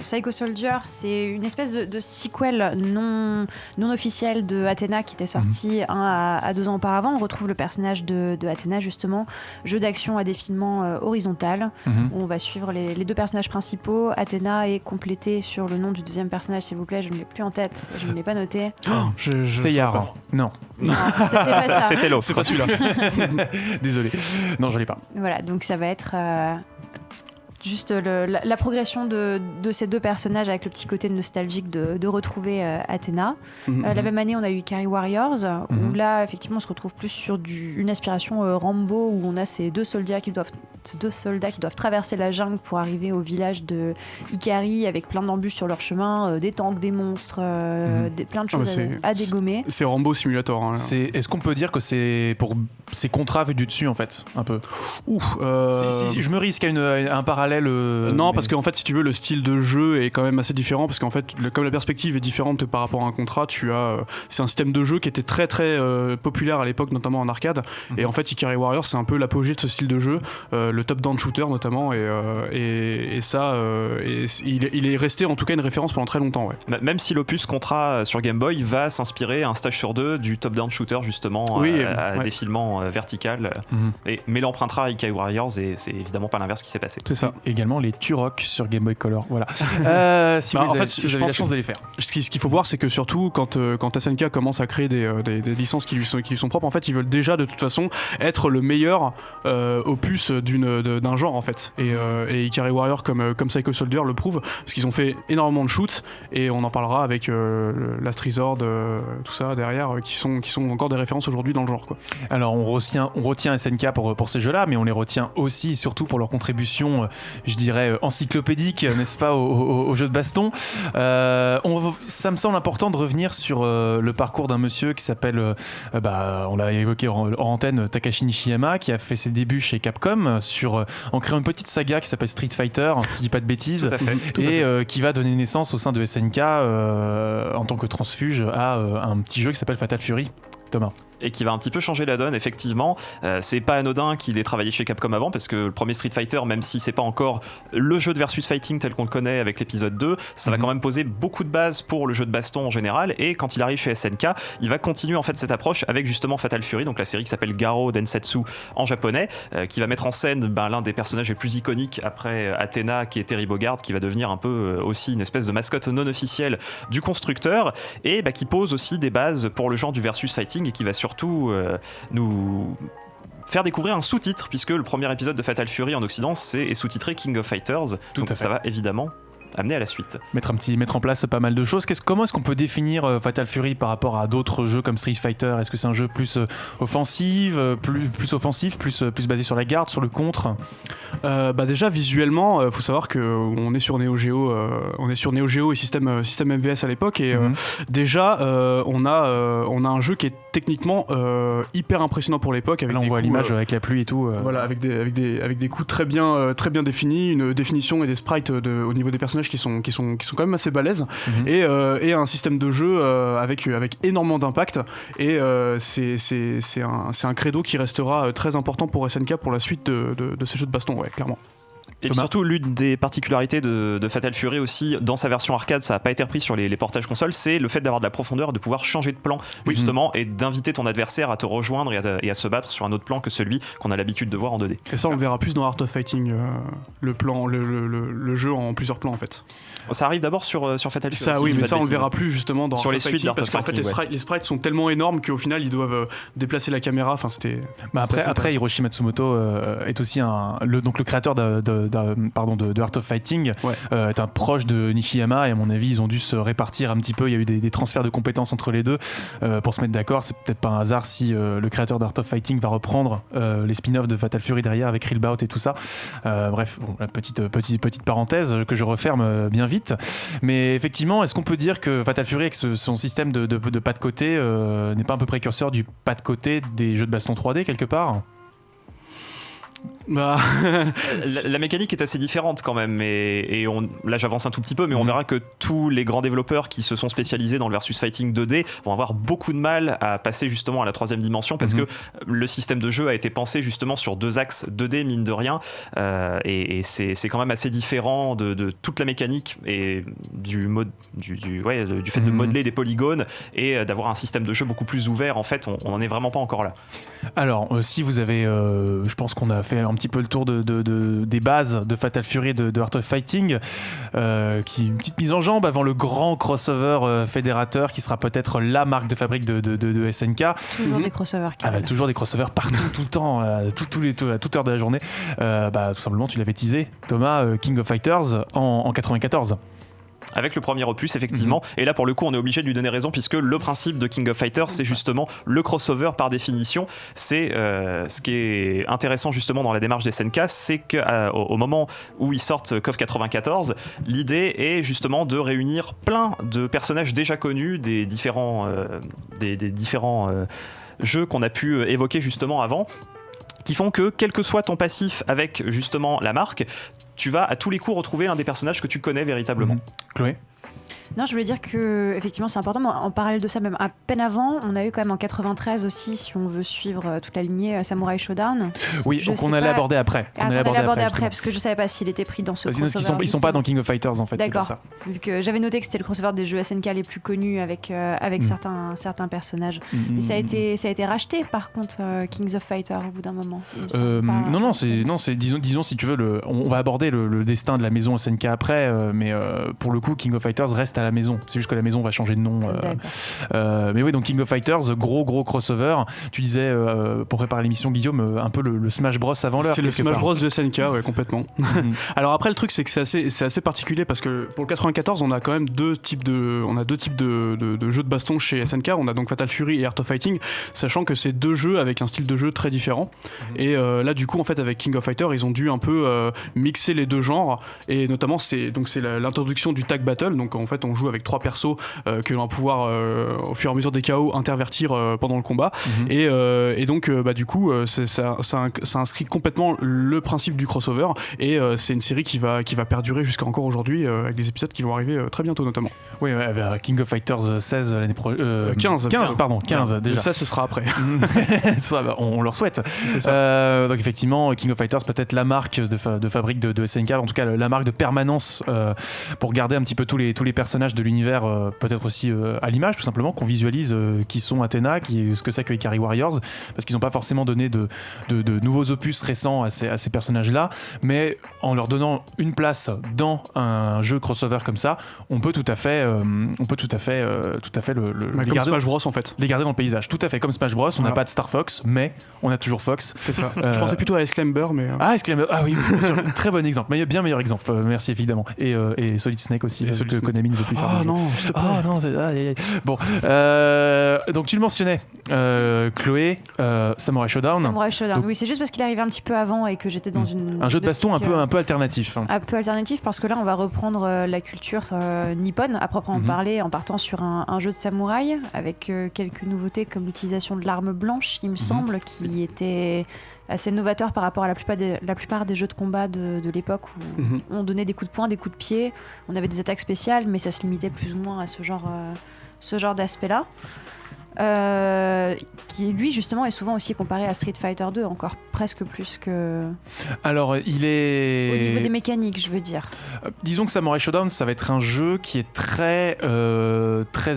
Psycho Soldier, c'est une espèce de sequel non officiel de Athena qui était sorti 1 à 2 ans auparavant. On retrouve le personnage de Athena, justement, jeu d'action à défilement horizontal. On va suivre les deux personnages principaux. Athena est complétée sur le nom du deuxième personnage, s'il vous plaît. Je ne l'ai plus en tête, je ne l'ai pas noté. C'est Yara. Non, c'était pas ça. C'était l'autre. C'est pas celui-là. Désolé. Non, je l'ai pas. Voilà, donc ça va être juste la progression de ces deux personnages avec le petit côté nostalgique de retrouver Athena. La même année, on a eu Ikari Warriors, où là, effectivement, on se retrouve plus sur une aspiration Rambo, où on a ces deux soldats qui doivent traverser la jungle pour arriver au village de Ikari, avec plein d'embûches sur leur chemin, des tanks, des monstres, plein de choses à dégommer. C'est Rambo Simulator. Hein, est-ce qu'on peut dire que c'est Contra vu du dessus, en fait, un peu? Si je me risque à un parallèle. Non, parce qu'en fait, si tu veux, le style de jeu est quand même assez différent, parce qu'en fait, comme la perspective est différente par rapport à un Contra, c'est un système de jeu qui était très très populaire à l'époque, notamment en arcade. Et en fait, Ikari Warriors, c'est un peu l'apogée de ce style de jeu, le top-down shooter notamment, et ça, il est resté en tout cas une référence pendant très longtemps. Ouais. Même si l'opus Contra sur Game Boy va s'inspirer un stage sur deux du top-down shooter justement, à défilement vertical, mais l'empruntera à Ikari Warriors, et c'est évidemment pas l'inverse qui s'est passé. C'est ça. Également les Turok sur Game Boy Color. Voilà. Si vous avez la chance de les faire. Ce qu'il faut voir, c'est que surtout quand SNK commence à créer des licences qui lui sont propres, en fait, ils veulent déjà de toute façon être le meilleur opus d'un genre, en fait. Et Ikari Warrior comme Psycho Soldier le prouve, parce qu'ils ont fait énormément de shoots, et on en parlera avec Last Resort, tout ça derrière, qui sont encore des références aujourd'hui dans le genre, quoi. Alors on retient SNK pour ces jeux-là, mais on les retient aussi et surtout pour leur contribution je dirais, encyclopédique, n'est-ce pas, au jeu de baston. Ça me semble important de revenir sur le parcours d'un monsieur qui s'appelle, on l'a évoqué en antenne, Takashi Nishiyama, qui a fait ses débuts chez Capcom en créant une petite saga qui s'appelle Street Fighter, si je dis pas de bêtises, qui va donner naissance au sein de SNK en tant que transfuge à un petit jeu qui s'appelle Fatal Fury. Thomas. Et qui va un petit peu changer la donne, effectivement. C'est pas anodin qu'il ait travaillé chez Capcom avant, parce que le premier Street Fighter, même si c'est pas encore le jeu de versus fighting tel qu'on le connaît avec l'épisode 2, ça va quand même poser beaucoup de bases pour le jeu de baston en général. Et quand il arrive chez SNK, il va continuer en fait cette approche avec justement Fatal Fury, donc la série qui s'appelle Garo Densetsu en japonais, qui va mettre en scène l'un des personnages les plus iconiques après Athena, qui est Terry Bogard, qui va devenir un peu aussi une espèce de mascotte non officielle du constructeur, et qui pose aussi des bases pour le genre du versus fighting, et qui va surtout nous faire découvrir un sous-titre, puisque le premier épisode de Fatal Fury en Occident est sous-titré King of Fighters, donc ça va évidemment amener à la suite. Mettre en place pas mal de choses. Comment est-ce qu'on peut définir Fatal Fury par rapport à d'autres jeux comme Street Fighter? Est-ce que c'est un jeu plus offensif, plus basé sur la garde, sur le contre? Déjà visuellement, faut savoir que on est sur Neo Geo, et système MVS à l'époque, et déjà on a un jeu qui est techniquement hyper impressionnant pour l'époque. Là on voit l'image avec la pluie et tout. Voilà, avec des coups très bien définis, une définition et des sprites au niveau des personnages qui sont quand même assez balèzes, et un système de jeu avec énormément d'impact, et c'est un credo qui restera très important pour SNK pour la suite de ces jeux de baston, ouais, clairement. Et surtout, l'une des particularités de Fatal Fury aussi, dans sa version arcade, ça n'a pas été repris sur les portages consoles, c'est le fait d'avoir de la profondeur, de pouvoir changer de plan, justement, et d'inviter ton adversaire à te rejoindre et à se battre sur un autre plan que celui qu'on a l'habitude de voir en 2D. Et ça, on le verra plus dans Art of Fighting, le jeu en plusieurs plans, en fait. Ça arrive d'abord sur Fatal Fury. Ça, oui, mais ça, on le verra plus justement dans sur les suites parce qu'en fait, les sprites sont tellement énormes qu'au final, ils doivent déplacer la caméra. Enfin, c'était. Après, Hiroshi Matsumoto est aussi le créateur de Art of Fighting, est un proche de Nishiyama, et à mon avis, ils ont dû se répartir un petit peu. Il y a eu des transferts de compétences entre les deux pour se mettre d'accord. C'est peut-être pas un hasard si le créateur d'Art of Fighting va reprendre les spin-offs de Fatal Fury derrière avec Real Bout et tout ça. Bref, la petite parenthèse que je referme bien vite. Mais effectivement, est-ce qu'on peut dire que Fatal Fury, avec son système de pas de côté, n'est pas un peu précurseur du pas de côté des jeux de baston 3D quelque part? La mécanique est assez différente quand même, là j'avance un tout petit peu, mais on verra que tous les grands développeurs qui se sont spécialisés dans le versus fighting 2D vont avoir beaucoup de mal à passer justement à la troisième dimension, parce que le système de jeu a été pensé justement sur deux axes 2D, mine de rien, et c'est quand même assez différent de toute la mécanique et du fait de modeler des polygones et d'avoir un système de jeu beaucoup plus ouvert. En fait, on n'en est vraiment pas encore là. Alors, si vous avez, je pense qu'on a fait un petit peu le tour des bases de Fatal Fury et de Art of Fighting, qui une petite mise en jambe avant le grand crossover fédérateur qui sera peut-être la marque de fabrique de SNK. Toujours des crossovers. Toujours des crossovers partout, tout le temps, à toute heure de la journée. Tout simplement, tu l'avais teasé, Thomas, King of Fighters en 94. Avec le premier opus, effectivement. Et là, pour le coup, on est obligé de lui donner raison, puisque le principe de King of Fighters, c'est justement le crossover par définition. C'est ce qui est intéressant justement dans la démarche des SNK, c'est qu'au moment où ils sortent KOF 94, l'idée est justement de réunir plein de personnages déjà connus des différents jeux qu'on a pu évoquer justement avant, qui font que, quel que soit ton passif avec justement la marque, tu vas à tous les coups retrouver un des personnages que tu connais véritablement. Chloé ? Non, je voulais dire que effectivement c'est important, mais en parallèle de ça, même à peine avant, on a eu quand même en 93 aussi, si on veut suivre toute la lignée, Samurai Showdown. Oui, donc on allait aborder après. On allait aborder après, parce que je savais pas s'il était pris dans ce crossover. Ils sont pas dans King of Fighters en fait. D'accord. C'est pour ça. Vu que j'avais noté que c'était le crossover des jeux SNK les plus connus avec certains personnages. Mais ça a été racheté par contre, Kings of Fighters au bout d'un moment. Non, c'est disons si tu veux, on va aborder le destin de la maison SNK après, mais pour le coup King of Fighters reste à la maison. C'est juste que la maison va changer de nom. Mais oui, donc King of Fighters, gros crossover. Tu disais pour préparer l'émission, Guillaume, un peu le Smash Bros avant l'heure. C'est le Smash Bros de SNK, ouais, complètement. Alors après, le truc, c'est que c'est assez particulier parce que pour le 94, on a quand même deux types de jeux de baston chez SNK. On a donc Fatal Fury et Art of Fighting, sachant que c'est deux jeux avec un style de jeu très différent. Et là, du coup, en fait, avec King of Fighters, ils ont dû un peu mixer les deux genres. Et notamment, c'est l'introduction du tag battle. Donc en fait, on joue avec 3 persos que l'on va pouvoir, au fur et à mesure des KO, intervertir pendant le combat. Et donc, du coup, ça inscrit complètement le principe du crossover. Et c'est une série qui va perdurer jusqu'à encore aujourd'hui, avec des épisodes qui vont arriver très bientôt, notamment. Oui, King of Fighters 16 l'année prochaine. 15 déjà. Ça, ce sera après. Ça, on leur souhaite. Donc effectivement, King of Fighters peut-être la marque de fabrique de SNK, en tout cas la marque de permanence pour garder un petit peu tous les personnages de l'univers, peut-être aussi à l'image tout simplement, qu'on visualise qui sont Athena, ce que c'est que Ikari Warriors, parce qu'ils n'ont pas forcément donné de nouveaux opus récents à ces personnages-là, mais en leur donnant une place dans un jeu crossover comme ça, on peut tout à fait les comme garder, Smash Bros en fait. Les garder dans le paysage. Tout à fait comme Smash Bros. On n'a pas de Star Fox, mais on a toujours Fox. C'est ça. Je pensais plutôt à Ice Climber, mais oui, très bon exemple, bien meilleur exemple. Merci évidemment. Et Solid Snake aussi, que Konami ne veut plus faire. Ah non, s'il te plaît. Bon, donc tu le mentionnais, Chloé, Samurai Showdown. Samurai Showdown. Donc, oui, c'est juste parce qu'il est arrivé un petit peu avant et que j'étais dans un jeu de baston un peu alternatif. Un peu alternatif, parce que là on va reprendre la culture nippone à proprement parler, en partant sur un jeu de samouraï avec quelques nouveautés comme l'utilisation de l'arme blanche, il me semble, qui était assez novateur par rapport à la plupart des jeux de combat de l'époque où on donnait des coups de poing, des coups de pied, on avait des attaques spéciales, mais ça se limitait plus ou moins à ce genre d'aspect-là. Qui lui justement est souvent aussi comparé à Street Fighter 2, encore presque plus que... Alors il est... Au niveau des mécaniques, je veux dire. Disons que Samurai Showdown, ça va être un jeu qui est très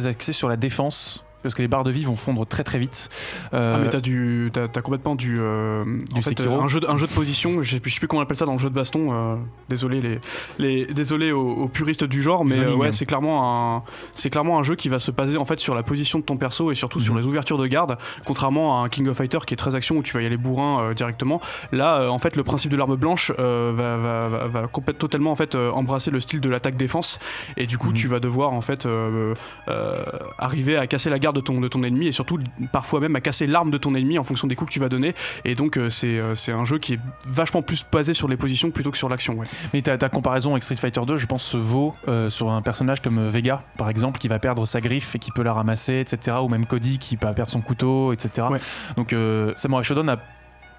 axé sur la défense, parce que les barres de vie vont fondre très très vite. Mais t'as complètement en fait, un jeu de position. Je sais plus comment on appelle ça dans le jeu de baston. Désolé désolé aux puristes du genre, mais c'est clairement un jeu qui va se baser en fait sur la position de ton perso et surtout sur les ouvertures de garde. Contrairement à un King of Fighters qui est très action où tu vas y aller bourrin directement. Là, en fait, le principe de l'arme blanche va totalement en fait embrasser le style de l'attaque-défense, et du coup, tu vas devoir en fait arriver à casser la garde de ton ennemi, et surtout parfois même à casser l'arme de ton ennemi en fonction des coups que tu vas donner. Et donc c'est un jeu qui est vachement plus basé sur les positions plutôt que sur l'action. Mais ta comparaison avec Street Fighter 2, je pense, se vaut sur un personnage comme Vega par exemple, qui va perdre sa griffe et qui peut la ramasser, etc., ou même Cody qui va perdre son couteau, etc. Donc Samurai Shodown a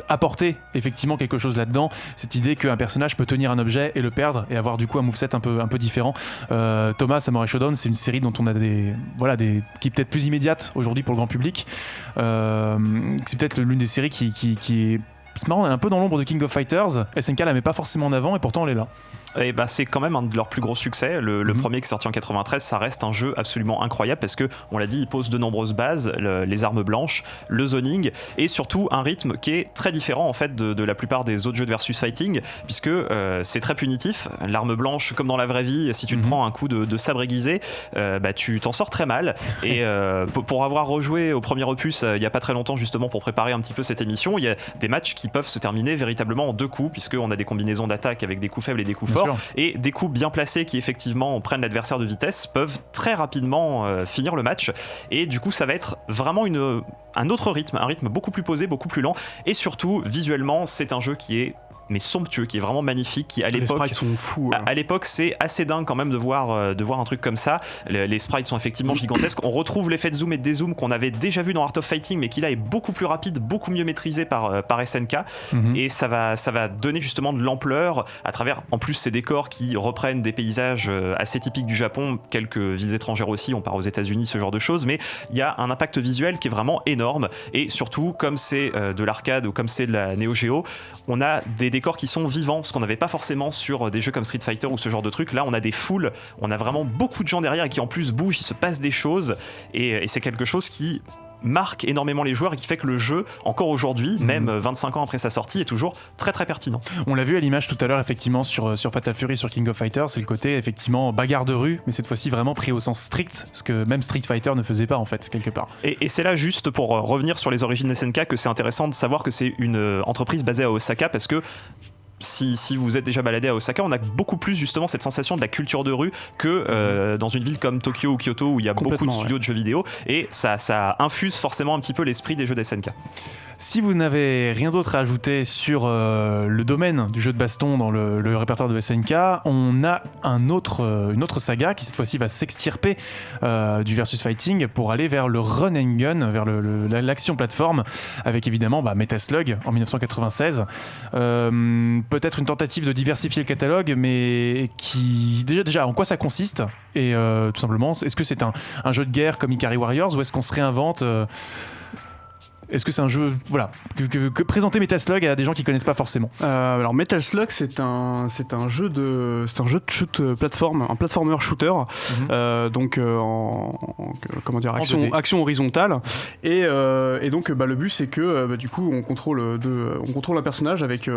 apporter effectivement quelque chose là-dedans, cette idée qu'un personnage peut tenir un objet et le perdre et avoir du coup un moveset un peu différent. Thomas, Samurai Shodown, c'est une série dont on a qui est peut-être plus immédiate aujourd'hui pour le grand public. C'est peut-être l'une des séries qui est... C'est marrant, elle est un peu dans l'ombre de King of Fighters. SNK la met pas forcément en avant et pourtant elle est là. Et c'est quand même un de leurs plus gros succès. Le premier qui est sorti en 93, ça reste un jeu absolument incroyable parce que, on l'a dit, il pose de nombreuses bases, les armes blanches, le zoning et surtout un rythme qui est très différent en fait de la plupart des autres jeux de versus fighting, puisque c'est très punitif. L'arme blanche, comme dans la vraie vie, si tu te prends un coup de sabre aiguisé, tu t'en sors très mal. Et pour avoir rejoué au premier opus il y a pas très longtemps, justement pour préparer un petit peu cette émission, il y a des matchs qui peuvent se terminer véritablement en 2 coups, puisqu'on a des combinaisons d'attaque avec des coups faibles et des coups forts. Et des coups bien placés qui effectivement prennent l'adversaire de vitesse peuvent très rapidement finir le match, et du coup ça va être vraiment un autre rythme, un rythme beaucoup plus posé, beaucoup plus lent, et surtout visuellement c'est un jeu qui est somptueux, qui est vraiment magnifique, qui à l'époque, les sprites sont fous, à l'époque c'est assez dingue quand même de voir un truc comme ça. Les sprites sont effectivement gigantesques. On retrouve l'effet de zoom et de dézoom qu'on avait déjà vu dans Art of Fighting, mais qui là est beaucoup plus rapide, beaucoup mieux maîtrisé par SNK. Et ça va donner justement de l'ampleur à travers en plus ces décors qui reprennent des paysages assez typiques du Japon, quelques villes étrangères aussi, on part aux États-Unis, ce genre de choses, mais il y a un impact visuel qui est vraiment énorme. Et surtout, comme c'est de l'arcade ou comme c'est de la Neo Geo, on a des décors qui sont vivants, ce qu'on n'avait pas forcément sur des jeux comme Street Fighter ou ce genre de trucs. Là on a des foules, on a vraiment beaucoup de gens derrière et qui en plus bougent, il se passe des choses, et c'est quelque chose qui marque énormément les joueurs et qui fait que le jeu, encore aujourd'hui, même 25 ans après sa sortie, est toujours très très pertinent. On l'a vu à l'image tout à l'heure, effectivement, sur Fatal Fury, sur King of Fighters, c'est le côté, effectivement, bagarre de rue, mais cette fois-ci vraiment pris au sens strict, ce que même Street Fighter ne faisait pas, en fait, quelque part. Et c'est là, juste pour revenir sur les origines de SNK, que c'est intéressant de savoir que c'est une entreprise basée à Osaka, parce que si vous êtes déjà baladé à Osaka, on a beaucoup plus justement cette sensation de la culture de rue que dans une ville comme Tokyo ou Kyoto où il y a beaucoup de studios de jeux vidéo, et ça infuse forcément un petit peu l'esprit des jeux d'SNK. Si vous n'avez rien d'autre à ajouter sur le domaine du jeu de baston dans le répertoire de SNK, on a une autre saga qui cette fois-ci va s'extirper du versus fighting pour aller vers le run and gun, vers l'action plateforme, avec évidemment Metal Slug en 1996. Peut-être une tentative de diversifier le catalogue, mais qui déjà en quoi ça consiste, et tout simplement, est-ce que c'est un jeu de guerre comme Ikari Warriors, ou est-ce qu'on se réinvente est-ce que c'est un jeu, voilà, que présenter Metal Slug à des gens qui connaissent pas forcément? Alors Metal Slug, c'est un jeu de shoot plateforme, un platformer shooter, donc comment dire, action horizontale, et donc le but c'est que du coup on contrôle un personnage avec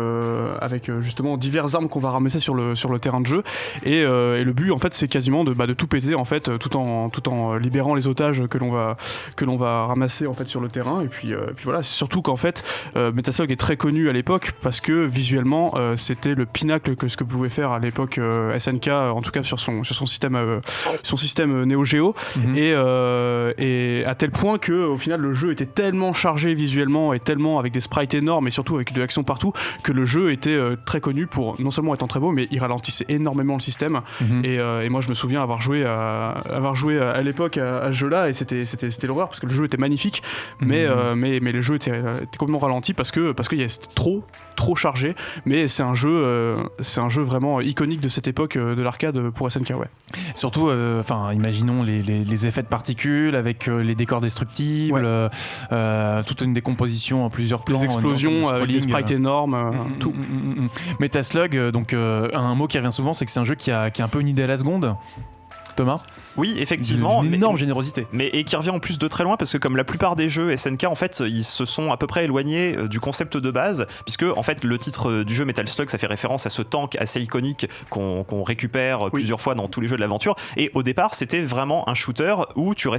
justement diverses armes qu'on va ramasser sur le terrain de jeu, et le but en fait c'est quasiment de tout péter en fait, tout en libérant les otages que l'on va ramasser en fait sur le terrain, et puis voilà, c'est surtout qu'en fait Metal Slug est très connu à l'époque parce que visuellement c'était le pinacle que ce que pouvait faire à l'époque SNK, en tout cas sur son système Neo Geo, et à tel point que au final le jeu était tellement chargé visuellement et tellement avec des sprites énormes et surtout avec de l'action partout que le jeu était très connu pour non seulement étant très beau, mais il ralentissait énormément le système, et moi je me souviens avoir joué à l'époque à ce jeu là, et c'était l'horreur parce que le jeu était magnifique, mais le jeu était complètement ralenti parce qu'il y a trop chargé, mais c'est un jeu vraiment iconique de cette époque de l'arcade pour SNK, ouais. Surtout imaginons les effets de particules avec les décors destructibles, toute une décomposition en plusieurs plans, les explosions avec des sprites énormes, tout. Metal Slug, donc un mot qui revient souvent, c'est que c'est un jeu qui a un peu une idée à la seconde. Thomas ? Oui, effectivement. Une énorme générosité. Et qui revient en plus de très loin, parce que comme la plupart des jeux SNK, en fait, ils se sont à peu près éloignés du concept de base, puisque en fait le titre du jeu Metal Slug, ça fait référence à ce tank assez iconique qu'on récupère plusieurs fois dans tous les jeux de l'aventure. Et au départ, c'était vraiment un shooter où tu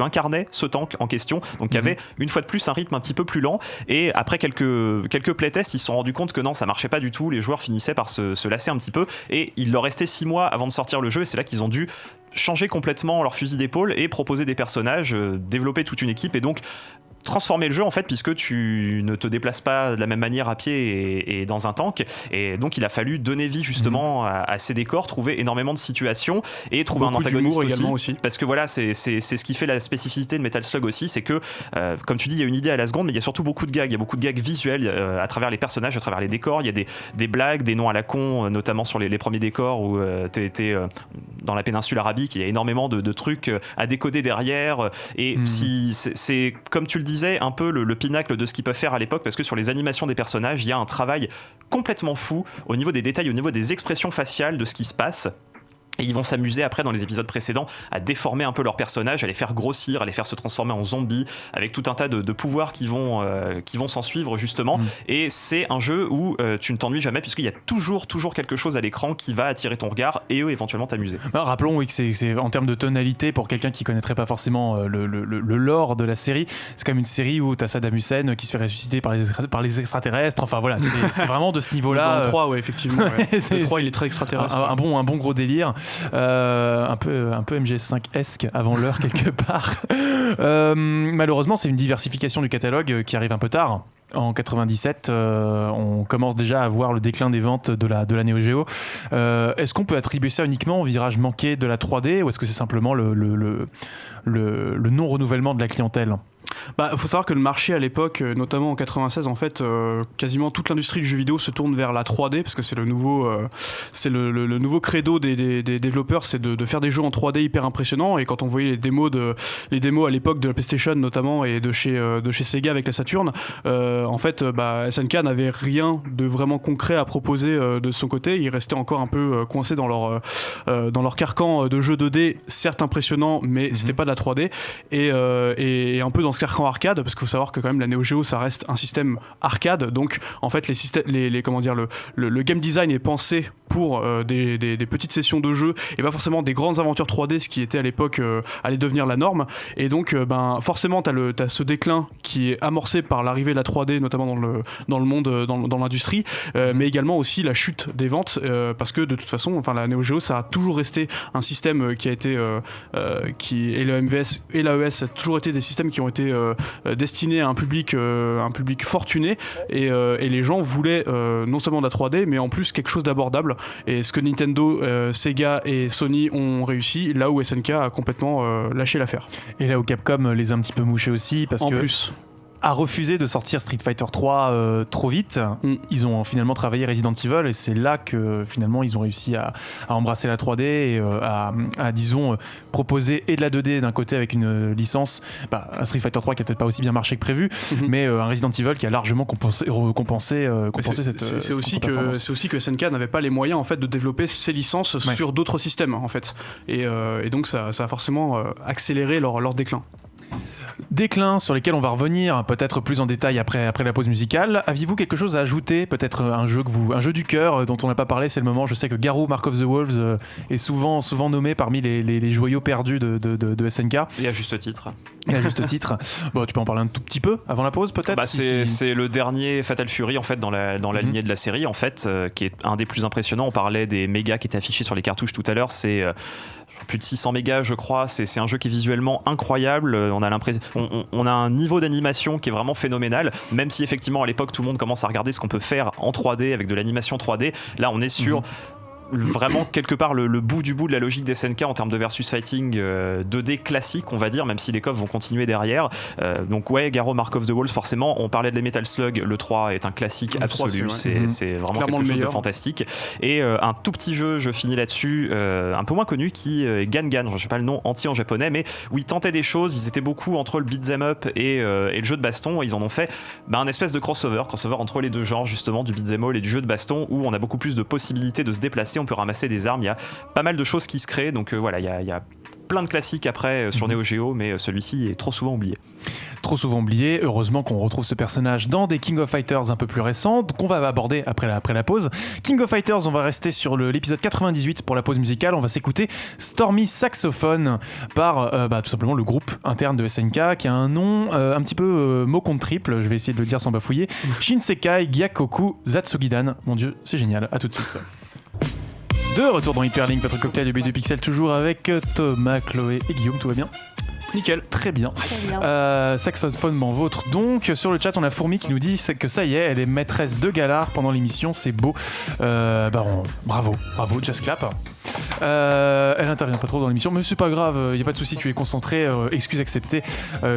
incarnais ce tank en question. Donc il y avait une fois de plus un rythme un petit peu plus lent. Et après quelques playtests, ils se sont rendus compte que non, ça marchait pas du tout. Les joueurs finissaient par se lasser un petit peu. Et il leur restait 6 mois avant de sortir le jeu. Et c'est là qu'ils ont dû changer complètement leur fusil d'épaule et proposer des personnages, développer toute une équipe, et donc transformer le jeu en fait, puisque tu ne te déplaces pas de la même manière à pied et dans un tank, et donc il a fallu donner vie justement à ces décors, trouver énormément de situations et trouver un antagoniste aussi, parce que voilà, c'est ce qui fait la spécificité de Metal Slug aussi, c'est que comme tu dis, il y a une idée à la seconde, mais il y a surtout beaucoup de gags visuels à travers les personnages, à travers les décors. Il y a des blagues, des noms à la con, notamment sur les premiers décors où t'es dans la péninsule arabique, il y a énormément de trucs à décoder derrière, et si c'est comme tu le dis, un peu le pinacle de ce qu'ils peuvent faire à l'époque, parce que sur les animations des personnages, il y a un travail complètement fou au niveau des détails, au niveau des expressions faciales de ce qui se passe. Et ils vont s'amuser après dans les épisodes précédents à déformer un peu leurs personnages, à les faire grossir, à les faire se transformer en zombies, avec tout un tas de pouvoirs qui vont s'en suivre justement. Et c'est un jeu où tu ne t'ennuies jamais, puisqu'il y a toujours quelque chose à l'écran qui va attirer ton regard et éventuellement t'amuser. Rappelons que c'est en termes de tonalité, pour quelqu'un qui connaîtrait pas forcément le lore de la série, c'est quand même une série où t'as Saddam Hussein qui se fait ressusciter par les extraterrestres. Enfin voilà, c'est vraiment de ce niveau-là. Le 3, ouais, effectivement. Ouais. Le 3, il est très extraterrestre. Un bon gros délire. Un peu MGS5-esque avant l'heure quelque part. Malheureusement, c'est une diversification du catalogue qui arrive un peu tard. En 97, on commence déjà à voir le déclin des ventes de la Neo Geo. Est-ce qu'on peut attribuer ça uniquement au virage manqué de la 3D, ou est-ce que c'est simplement le non-renouvellement de la clientèle ? Faut savoir que le marché à l'époque, notamment en 96, en fait, quasiment toute l'industrie du jeu vidéo se tourne vers la 3D, parce que c'est le nouveau credo des développeurs, c'est de faire des jeux en 3D hyper impressionnants. Et quand on voyait les démos à l'époque de la PlayStation notamment, et de chez Sega avec la Saturn, en fait, SNK n'avait rien de vraiment concret à proposer de son côté. Ils restaient encore un peu coincés dans leur carcan de jeux 2D, certes impressionnants, mais c'était pas de la 3D. Et un peu dans ce carcan arcade, parce qu'il faut savoir que quand même la Neo Geo ça reste un système arcade, donc en fait le game design est pensé pour des petites sessions de jeu et pas forcément des grandes aventures 3D, ce qui était à l'époque allait devenir la norme. Et donc forcément t'as ce déclin qui est amorcé par l'arrivée de la 3D, notamment dans le monde, dans l'industrie, mais également aussi la chute des ventes, parce que de toute façon la Neo Geo ça a toujours resté un système qui a été et le MVS et l'AES a toujours été des systèmes qui ont été destinés à un public fortuné, et les gens voulaient non seulement de la 3D mais en plus quelque chose d'abordable, et ce que Nintendo, Sega et Sony ont réussi, là où SNK a complètement lâché l'affaire. Et là où Capcom les a un petit peu mouchés aussi, parce que a refusé de sortir Street Fighter 3 trop vite. Ils ont finalement travaillé Resident Evil, et c'est là que finalement ils ont réussi à embrasser la 3D et à disons proposer et de la 2D d'un côté avec une licence, un Street Fighter 3 qui a peut-être pas aussi bien marché que prévu, mais un Resident Evil qui a largement compensé cette c'est aussi que SNK n'avait pas les moyens en fait de développer ces licences sur d'autres systèmes en fait, et donc ça a forcément accéléré leur déclin. Déclin sur lesquels on va revenir peut-être plus en détail après la pause musicale. Aviez-vous quelque chose à ajouter, peut-être un jeu du cœur dont on n'a pas parlé? C'est le moment. Je sais que Garou Mark of the Wolves est souvent nommé parmi les joyaux perdus de SNK. Et à juste titre. Bon, tu peux en parler un tout petit peu avant la pause peut-être. C'est le dernier Fatal Fury en fait dans la lignée de la série en fait, qui est un des plus impressionnants. On parlait des mégas qui étaient affichés sur les cartouches tout à l'heure. C'est plus de 600 mégas je crois, c'est un jeu qui est visuellement incroyable, on a un niveau d'animation qui est vraiment phénoménal, même si effectivement à l'époque tout le monde commence à regarder ce qu'on peut faire en 3D avec de l'animation 3D, là on est sur vraiment quelque part le bout du bout de la logique des SNK en termes de versus fighting 2D classique on va dire, même si les coffres vont continuer derrière. Donc Garou Mark of the Wolves, forcément on parlait de les Metal Slug, le 3 est un classique absolu, c'est vraiment clairement quelque chose de fantastique. Et un tout petit jeu, je finis là-dessus, un peu moins connu, qui est Gangan, je sais pas le nom entier en japonais, mais où ils tentaient des choses, ils étaient beaucoup entre le beat'em up et le jeu de baston, et ils en ont fait un espèce de crossover entre les deux genres justement, du beat'em all et du jeu de baston, où on a beaucoup plus de possibilités de se déplacer, on peut ramasser des armes, il y a pas mal de choses qui se créent, donc voilà, il y a plein de classiques après sur Neo Geo, mais celui-ci est trop souvent oublié. Trop souvent oublié. Heureusement qu'on retrouve ce personnage dans des King of Fighters un peu plus récents, qu'on va aborder après la pause. King of Fighters, on va rester sur l'épisode 98 pour la pause musicale. On va s'écouter Stormy Saxophone par tout simplement le groupe interne de SNK, qui a un nom un petit peu mot contre triple. Je vais essayer de le dire sans bafouiller. Shinsekai Gyakoku Zatsugidan. Mon dieu, c'est génial. À tout de suite. De retour dans Hyperlink, votre cocktail de B2 Pixel, toujours avec Thomas, Chloé et Guillaume. Tout va bien? Nickel, très bien. Saxophone vôtre. Donc sur le chat on a Fourmi qui nous dit que ça y est, elle est maîtresse de Galar pendant l'émission, c'est beau. Bravo, just clap. Elle intervient pas trop dans l'émission, mais c'est pas grave, il y a pas de souci, tu es concentré, excuse acceptée,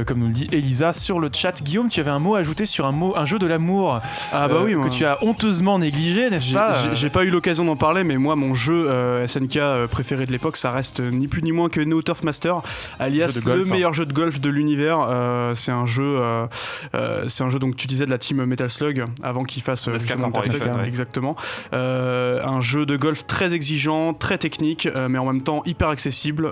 comme nous le dit Elisa sur le chat. Guillaume, tu avais un mot à ajouter sur un jeu de l'amour que tu as honteusement négligé, n'est-ce pas? J'ai pas eu l'occasion d'en parler, mais moi mon jeu SNK préféré de l'époque, ça reste ni plus ni moins que No Turf Master, alias le meilleur jeu de golf de l'univers. C'est un jeu donc tu disais de la team Metal Slug avant qu'il fasse exactement. Un jeu de golf très exigeant, très technique, mais en même temps hyper accessible.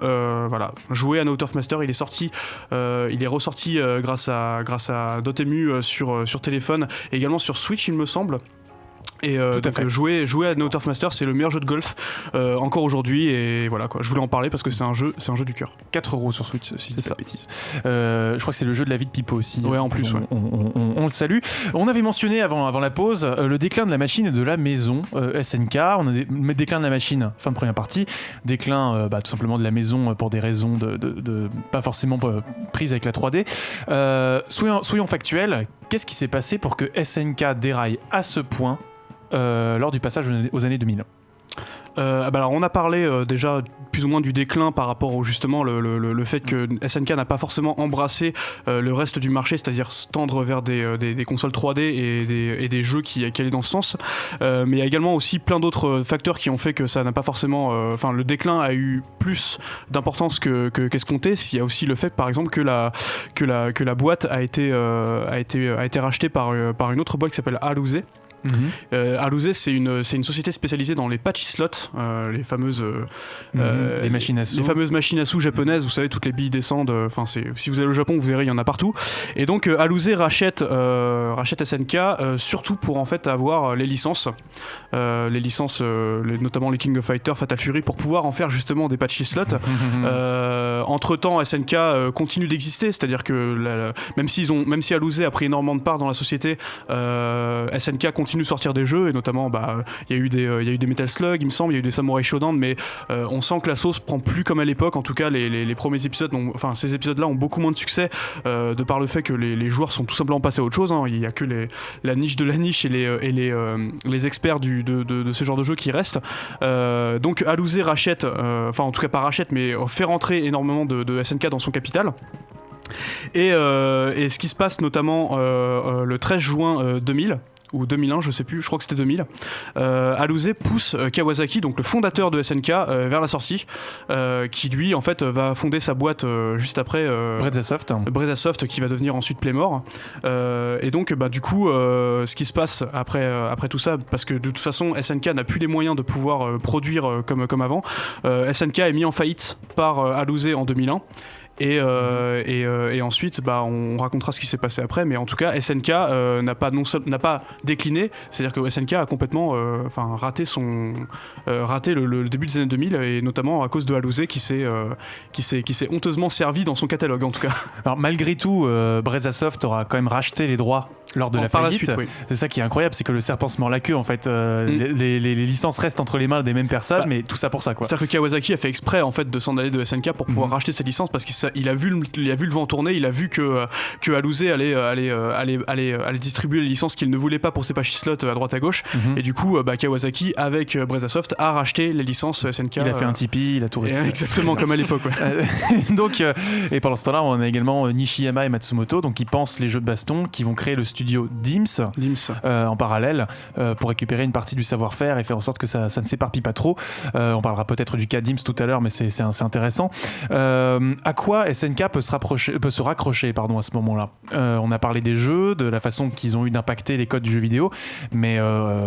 Voilà, jouer à No Turf Master, il est ressorti grâce à Dotemu sur téléphone et également sur Switch il me semble. Et donc jouer à No Turf Master, c'est le meilleur jeu de golf encore aujourd'hui, et voilà quoi, je voulais en parler parce que c'est un jeu du cœur. 4€ sur Switch si je dis pas de bêtises. Je crois que c'est le jeu de la vie de Pipo aussi. Ouais, en plus on le salue. On avait mentionné avant la pause le déclin de la machine et de la maison SNK. On a déclin de la machine, fin de première partie, déclin tout simplement de la maison pour des raisons de pas forcément prises avec la 3D. Soyons factuels, qu'est-ce qui s'est passé pour que SNK déraille à ce point lors du passage aux années 2000? Alors on a parlé déjà plus ou moins du déclin par rapport au justement le fait que SNK n'a pas forcément embrassé le reste du marché, c'est-à-dire se tendre vers des consoles 3D et des jeux qui allaient dans ce sens, mais il y a également aussi plein d'autres facteurs qui ont fait que ça n'a pas forcément le déclin a eu plus d'importance qu'escompté. Il y a aussi le fait par exemple que la boîte a été rachetée par une autre boîte qui s'appelle Aluze. Alouzé, c'est une société spécialisée dans les patchy slots, les fameuses les machines à sous. Les fameuses machines à sous japonaises, vous savez, toutes les billes descendent. Si vous allez au Japon, vous verrez, il y en a partout. Et donc Alouzé rachète SNK surtout pour en fait avoir les licences, notamment les King of Fighters, Fatal Fury, pour pouvoir en faire justement des patchy slots. Entre temps, SNK continue d'exister, c'est-à-dire que même si Alouzé a pris énormément de part dans la société, SNK continue de sortir des jeux, et notamment il y a eu des Metal Slug, il me semble, il y a eu des Samurai Shodown, mais on sent que la sauce prend plus comme à l'époque. En tout cas, les premiers épisodes, ces épisodes-là ont beaucoup moins de succès de par le fait que les joueurs sont tout simplement passés à autre chose. Il n'y a que la niche de la niche et les experts de ce genre de jeu qui restent. Donc Alouzé rachète, en tout cas pas rachète, mais fait rentrer énormément de SNK dans son capital. Et ce qui se passe notamment le 13 juin 2000 ou 2001, je sais plus, je crois que c'était 2000, Alouzé pousse Kawasaki, donc le fondateur de SNK, vers la sortie, qui lui en fait va fonder sa boîte juste après, Brezasoft, qui va devenir ensuite Playmore. Et donc du coup ce qui se passe après tout ça, parce que de toute façon SNK n'a plus les moyens de pouvoir produire comme avant, SNK est mis en faillite par Alouzé en 2001. Et ensuite on racontera ce qui s'est passé après, mais en tout cas SNK n'a pas décliné, c'est-à-dire que SNK a complètement raté le début des années 2000, et notamment à cause de Alouzé qui s'est honteusement servi dans son catalogue en tout cas. Alors malgré tout, Brezasoft aura quand même racheté les droits lors de la faillite. Oui. C'est ça qui est incroyable, c'est que le serpent se mord la queue en fait. Les licences restent entre les mains des mêmes personnes, mais tout ça pour ça quoi. C'est-à-dire que Kawasaki a fait exprès en fait de s'en aller de SNK pour pouvoir racheter ses licences, parce qu'il a vu le vent tourner, il a vu que Alouzé allait distribuer les licences qu'il ne voulait pas pour ses patchy slots à droite à gauche, et du coup Kawasaki avec Brezasoft a racheté les licences SNK. Il a fait un Tipeee, il a tout récupéré. Exactement comme à l'époque. Ouais. Donc et pendant ce temps-là, on a également Nishiyama et Matsumoto, donc qui pensent les jeux de baston, qui vont créer le studio Dims. En parallèle pour récupérer une partie du savoir-faire et faire en sorte que ça ne s'éparpille pas trop. On parlera peut-être du cas Dims tout à l'heure, mais c'est intéressant. À quoi SNK peut se raccrocher à ce moment-là? On a parlé des jeux, de la façon qu'ils ont eu d'impacter les codes du jeu vidéo, mais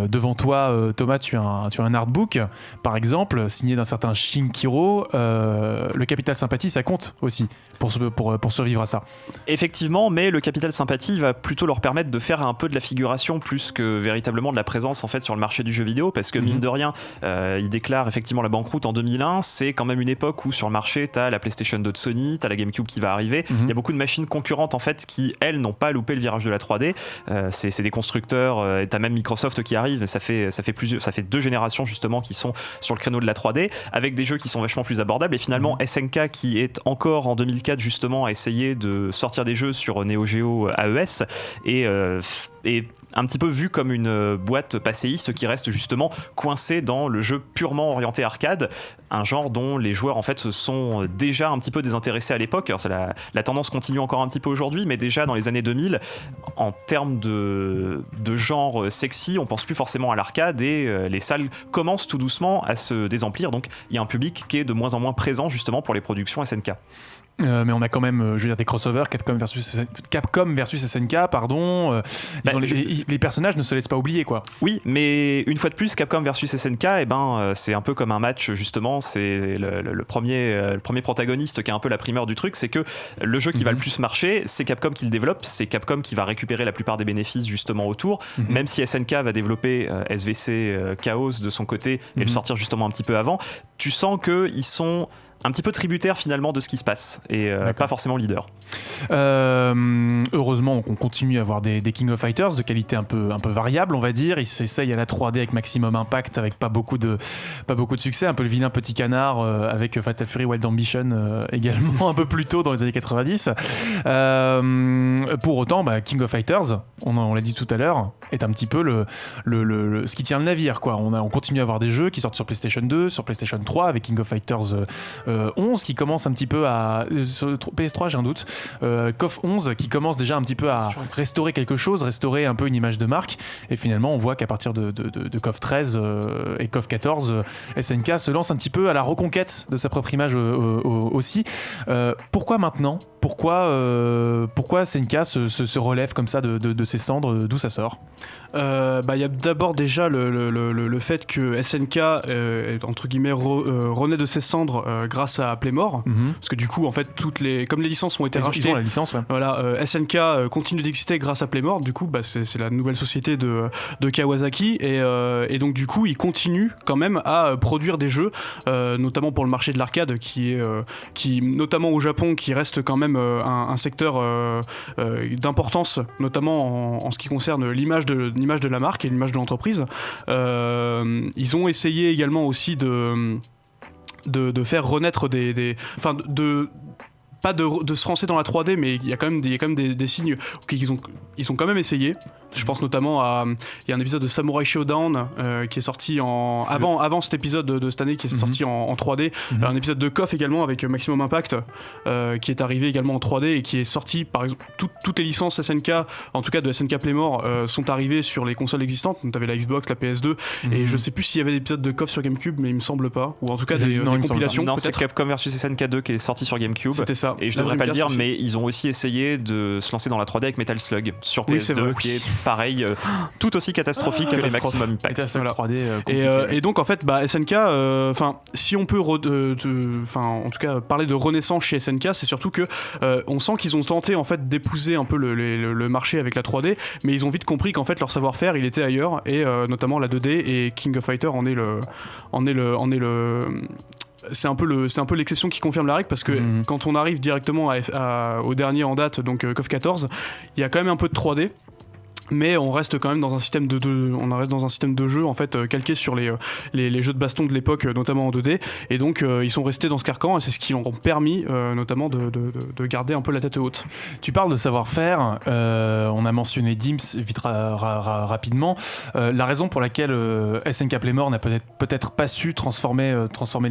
devant toi, Thomas, tu as un artbook, par exemple, signé d'un certain Shinkiro. Le capital sympathie, ça compte aussi pour survivre à ça. Effectivement, mais le capital sympathie va plutôt leur permettre de faire un peu de la figuration plus que véritablement de la présence en fait sur le marché du jeu vidéo, parce que mine de rien, ils déclarent effectivement la banqueroute en 2001. C'est quand même une époque où sur le marché t'as la PlayStation 2 de Sony, t'as la GameCube qui va arriver. Il y a beaucoup de machines concurrentes en fait qui elles n'ont pas loupé le virage de la 3D. C'est des constructeurs, t'as même Microsoft qui arrive, mais ça fait 2 générations justement qui sont sur le créneau de la 3D avec des jeux qui sont vachement plus abordables. Et finalement SNK, qui est encore en 2004 justement à essayer de sortir des jeux sur Neo Geo AES, et un petit peu vu comme une boîte passéiste qui reste justement coincée dans le jeu purement orienté arcade, un genre dont les joueurs en fait se sont déjà un petit peu désintéressés à l'époque. Alors la tendance continue encore un petit peu aujourd'hui, mais déjà dans les années 2000, en termes de genre sexy, on pense plus forcément à l'arcade, et les salles commencent tout doucement à se désemplir, donc il y a un public qui est de moins en moins présent justement pour les productions SNK. Mais on a quand même, des crossovers, Capcom versus SNK, pardon. Les personnages ne se laissent pas oublier, quoi. Oui, mais une fois de plus, Capcom versus SNK, c'est un peu comme un match, justement. C'est le premier protagoniste qui a un peu la primeur du truc. C'est que le jeu qui va le plus marcher, c'est Capcom qui le développe. C'est Capcom qui va récupérer la plupart des bénéfices, justement, autour. Même si SNK va développer SVC Chaos de son côté et le sortir justement un petit peu avant, tu sens qu'ils sont un petit peu tributaire finalement de ce qui se passe, et pas forcément leader. Heureusement on continue à avoir des King of Fighters de qualité un peu variable, on va dire. Ils s'essayent à la 3D avec maximum impact, avec pas beaucoup de succès, un peu le vilain petit canard avec Fatal Fury Wild Ambition également un peu plus tôt dans les années 90. Pour autant King of Fighters, on l'a dit tout à l'heure, est un petit peu ce qui tient le navire, quoi. On continue à avoir des jeux qui sortent sur PlayStation 2, sur PlayStation 3 avec King of Fighters 11 qui commence un petit peu à sur PS3 j'ai un doute, KOF 11 qui commence déjà un petit peu à restaurer quelque chose, restaurer un peu une image de marque, et finalement on voit qu'à partir de KOF 13 et KOF 14 SNK se lance un petit peu à la reconquête de sa propre image aussi. Pourquoi maintenant pourquoi SNK se relève comme ça de ses cendres, d'où ça sort? Y a d'abord déjà le fait que SNK entre guillemets renaît de ses cendres grâce à Playmore, parce que du coup en fait comme les licences ont été rachetées, ils ont la licence, ouais. Voilà, SNK continue d'exister grâce à Playmore. Du coup c'est la nouvelle société de Kawasaki et donc du coup ils continuent quand même à produire des jeux, notamment pour le marché de l'arcade qui notamment au Japon qui reste quand même un secteur d'importance, notamment en ce qui concerne l'image de la marque et l'image de l'entreprise. Ils ont essayé également aussi de faire renaître pas de se lancer dans la 3D, mais il y a quand même des signes qu'ils ont quand même essayé. Je pense notamment il y a un épisode de Samurai Shodown qui est sorti avant cet épisode de cette année qui est sorti en 3D. Un épisode de KOF également avec Maximum Impact qui est arrivé également en 3D et qui est sorti, par exemple, toutes les licences SNK, en tout cas de SNK Playmore, sont arrivées sur les consoles existantes. Donc t'avais la Xbox, la PS2 et je sais plus s'il y avait des épisodes de KOF sur GameCube, mais il me semble pas, ou en tout cas des compilations. Non, c'est Capcom vs SNK 2 qui est sorti sur GameCube. C'était ça. Et je devrais pas le dire, mais ils ont aussi essayé de se lancer dans la 3D avec Metal Slug sur PS2 qui est pareil, tout aussi catastrophique que les Maximum Impact. Voilà. 3D, et donc en fait SNK, si on peut en tout cas parler de renaissance chez SNK, c'est surtout que on sent qu'ils ont tenté en fait d'épouser un peu le marché avec la 3D, mais ils ont vite compris qu'en fait leur savoir-faire il était ailleurs, et notamment la 2D, et King of Fighter en est le c'est un peu l'exception qui confirme la règle, parce que quand on arrive directement au dernier en date, donc KOF 14, il y a quand même un peu de 3D. Mais on reste quand même dans un système de jeu en fait calqué sur les jeux de baston de l'époque, notamment en 2D, et donc ils sont restés dans ce carcan, et c'est ce qui leur a permis notamment de garder un peu la tête haute. Tu parles de savoir-faire, on a mentionné Dimps vite rapidement. La raison pour laquelle SNK Playmore n'a peut-être pas su transformer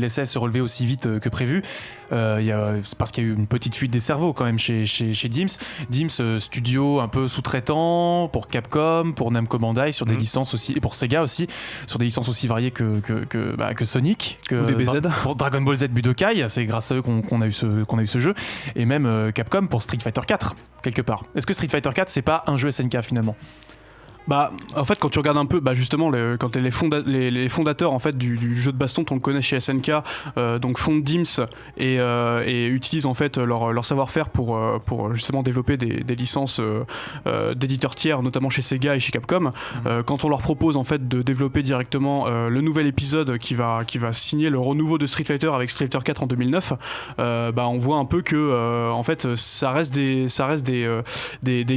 l'essai, se relever aussi vite que prévu, c'est parce qu'il y a eu une petite fuite des cerveaux quand même chez Dimps. Dimps, studio un peu sous-traitant pour Capcom, pour Namco Bandai sur des licences aussi, et pour Sega aussi, sur des licences aussi variées que Sonic, ou DBZ. Pour Dragon Ball Z Budokai, c'est grâce à eux qu'on a eu ce jeu, et même Capcom pour Street Fighter 4 quelque part. Est-ce que Street Fighter 4 c'est pas un jeu SNK finalement? En fait, quand tu regardes un peu, justement, quand les fondateurs en fait du jeu de baston qu'on connaît chez SNK, donc fondent Dimps et utilisent en fait leur savoir-faire pour justement développer des licences d'éditeurs tiers, notamment chez Sega et chez Capcom. Quand on leur propose en fait de développer directement le nouvel épisode qui va signer le renouveau de Street Fighter avec Street Fighter 4 en 2009, on voit un peu que en fait ça reste des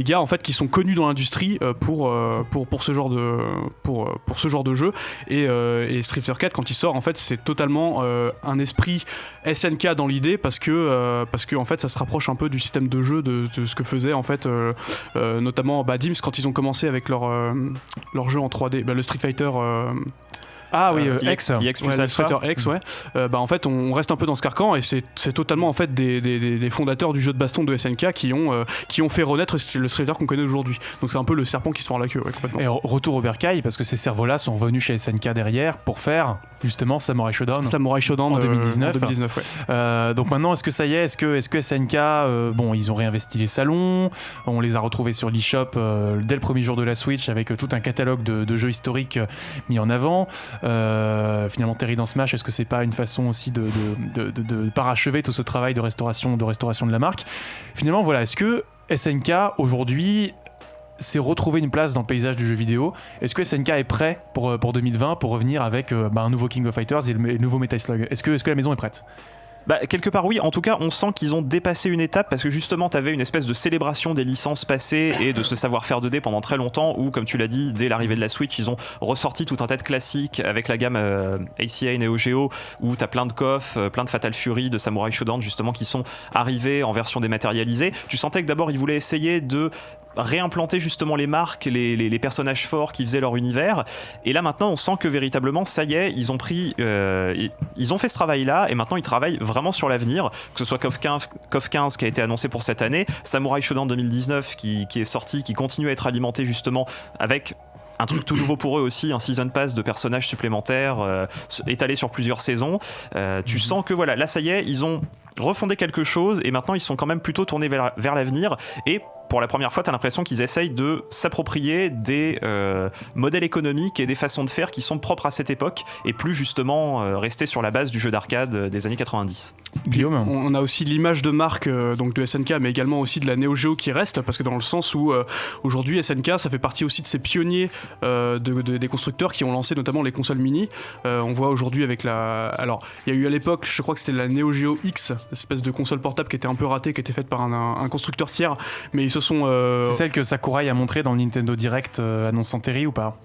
gars en fait qui sont connus dans l'industrie pour ce genre de jeu, et Street Fighter 4 quand il sort en fait c'est totalement un esprit SNK dans l'idée, parce que en fait ça se rapproche un peu du système de jeu de ce que faisait en fait notamment Dimps quand ils ont commencé avec leur jeu en 3D, le Street Fighter X plus Alpha. Street Fighter X, en fait on reste un peu dans ce carcan, et c'est totalement en fait des fondateurs du jeu de baston de SNK qui ont fait renaître le Street Fighter qu'on connaît aujourd'hui. Donc c'est un peu le serpent qui se mord la queue, complètement. Et retour au bercail, parce que ces cerveaux-là sont revenus chez SNK derrière pour faire justement Samurai Shodown en 2019. Donc maintenant, est-ce que ça y est, est-ce que SNK ils ont réinvesti les salons, on les a retrouvés sur l'eShop dès le premier jour de la Switch avec tout un catalogue de jeux historiques mis en avant. Finalement, Terry dans Smash, est-ce que c'est pas une façon aussi de parachever tout ce travail de restauration de la marque? Finalement, voilà, est-ce que SNK aujourd'hui s'est retrouvé une place dans le paysage du jeu vidéo? Est-ce que SNK est prêt pour 2020 pour revenir avec un nouveau King of Fighters et le nouveau Metal Slug? Est-ce que la maison est prête? Quelque part oui, en tout cas on sent qu'ils ont dépassé une étape, parce que justement t'avais une espèce de célébration des licences passées et de ce savoir-faire 2D pendant très longtemps, où comme tu l'as dit, dès l'arrivée de la Switch ils ont ressorti tout un tas de classiques avec la gamme ACA et Neo Geo, où t'as plein de KOF, plein de Fatal Fury, de Samurai Shodown justement qui sont arrivés en version dématérialisée. Tu sentais que d'abord ils voulaient essayer de réimplanter justement les marques, les personnages forts qui faisaient leur univers, et là maintenant on sent que véritablement ça y est, ils ont fait ce travail là, et maintenant ils travaillent vraiment sur l'avenir, que ce soit KOF 15 qui a été annoncé pour cette année, Samurai Shodown 2019 qui est sorti, qui continue à être alimenté justement avec un truc tout nouveau pour eux aussi, un season pass de personnages supplémentaires étalés sur plusieurs saisons. Tu sens que voilà, là ça y est, ils ont refondé quelque chose et maintenant ils sont quand même plutôt tournés vers l'avenir. Et pour la première fois, tu as l'impression qu'ils essayent de s'approprier des modèles économiques et des façons de faire qui sont propres à cette époque et plus justement rester sur la base du jeu d'arcade des années 90. Guillaume, on a aussi l'image de marque donc de SNK, mais également aussi de la Neo Geo qui reste, parce que dans le sens où aujourd'hui SNK ça fait partie aussi de ces pionniers des constructeurs qui ont lancé notamment les consoles mini. On voit aujourd'hui avec alors il y a eu à l'époque, je crois que c'était la Neo Geo X, espèce de console portable qui était un peu ratée, qui était faite par un constructeur tiers, mais ils se sont c'est celle que Sakurai a montré dans le Nintendo Direct annonçant Terry ou pas?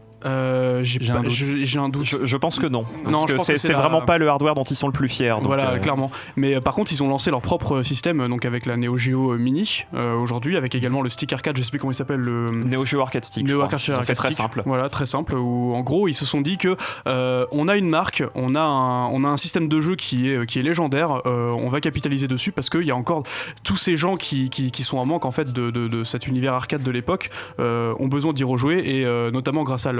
J'ai un doute. Je pense que non. Non, parce que c'est vraiment pas le hardware dont ils sont le plus fiers. Donc voilà, clairement. Mais par contre, ils ont lancé leur propre système, donc avec la Neo Geo Mini aujourd'hui, avec également le stick arcade, je sais plus comment il s'appelle, le Neo Geo Arcade Stick. Neo Arcade Stick. C'est très simple. Voilà, très simple. Où en gros, ils se sont dit que on a une marque, on a un système de jeu qui est légendaire. On va capitaliser dessus parce qu'il y a encore tous ces gens qui sont en manque en fait de cet univers arcade de l'époque ont besoin d'y rejouer et notamment grâce à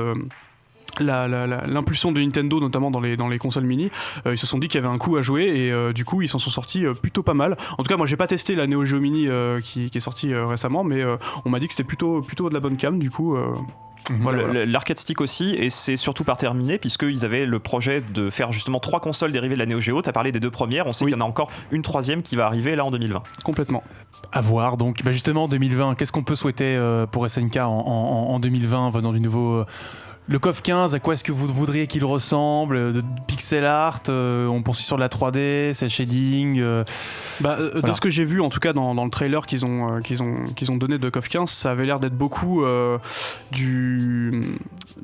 l'impulsion de Nintendo, notamment dans les consoles mini, ils se sont dit qu'il y avait un coup à jouer et du coup ils s'en sont sortis plutôt pas mal. En tout cas, moi j'ai pas testé la Neo Geo Mini qui est sortie récemment, mais on m'a dit que c'était plutôt de la bonne cam du coup. Voilà. L'arcade stick aussi, et c'est surtout par terminé puisqu'ils avaient le projet de faire justement 3 consoles dérivées de la Neo Geo. T'as parlé des 2 premières, on sait qu'il y en a encore une 3e qui va arriver là en 2020. Complètement. À voir. Donc justement 2020, qu'est-ce qu'on peut souhaiter pour SNK en 2020 venant du nouveau le KOF 15, à quoi est-ce que vous voudriez qu'il ressemble? De pixel art, on poursuit sur de la 3D, cel shading voilà. De ce que j'ai vu en tout cas dans le trailer qu'ils ont donné de KOF 15, ça avait l'air d'être beaucoup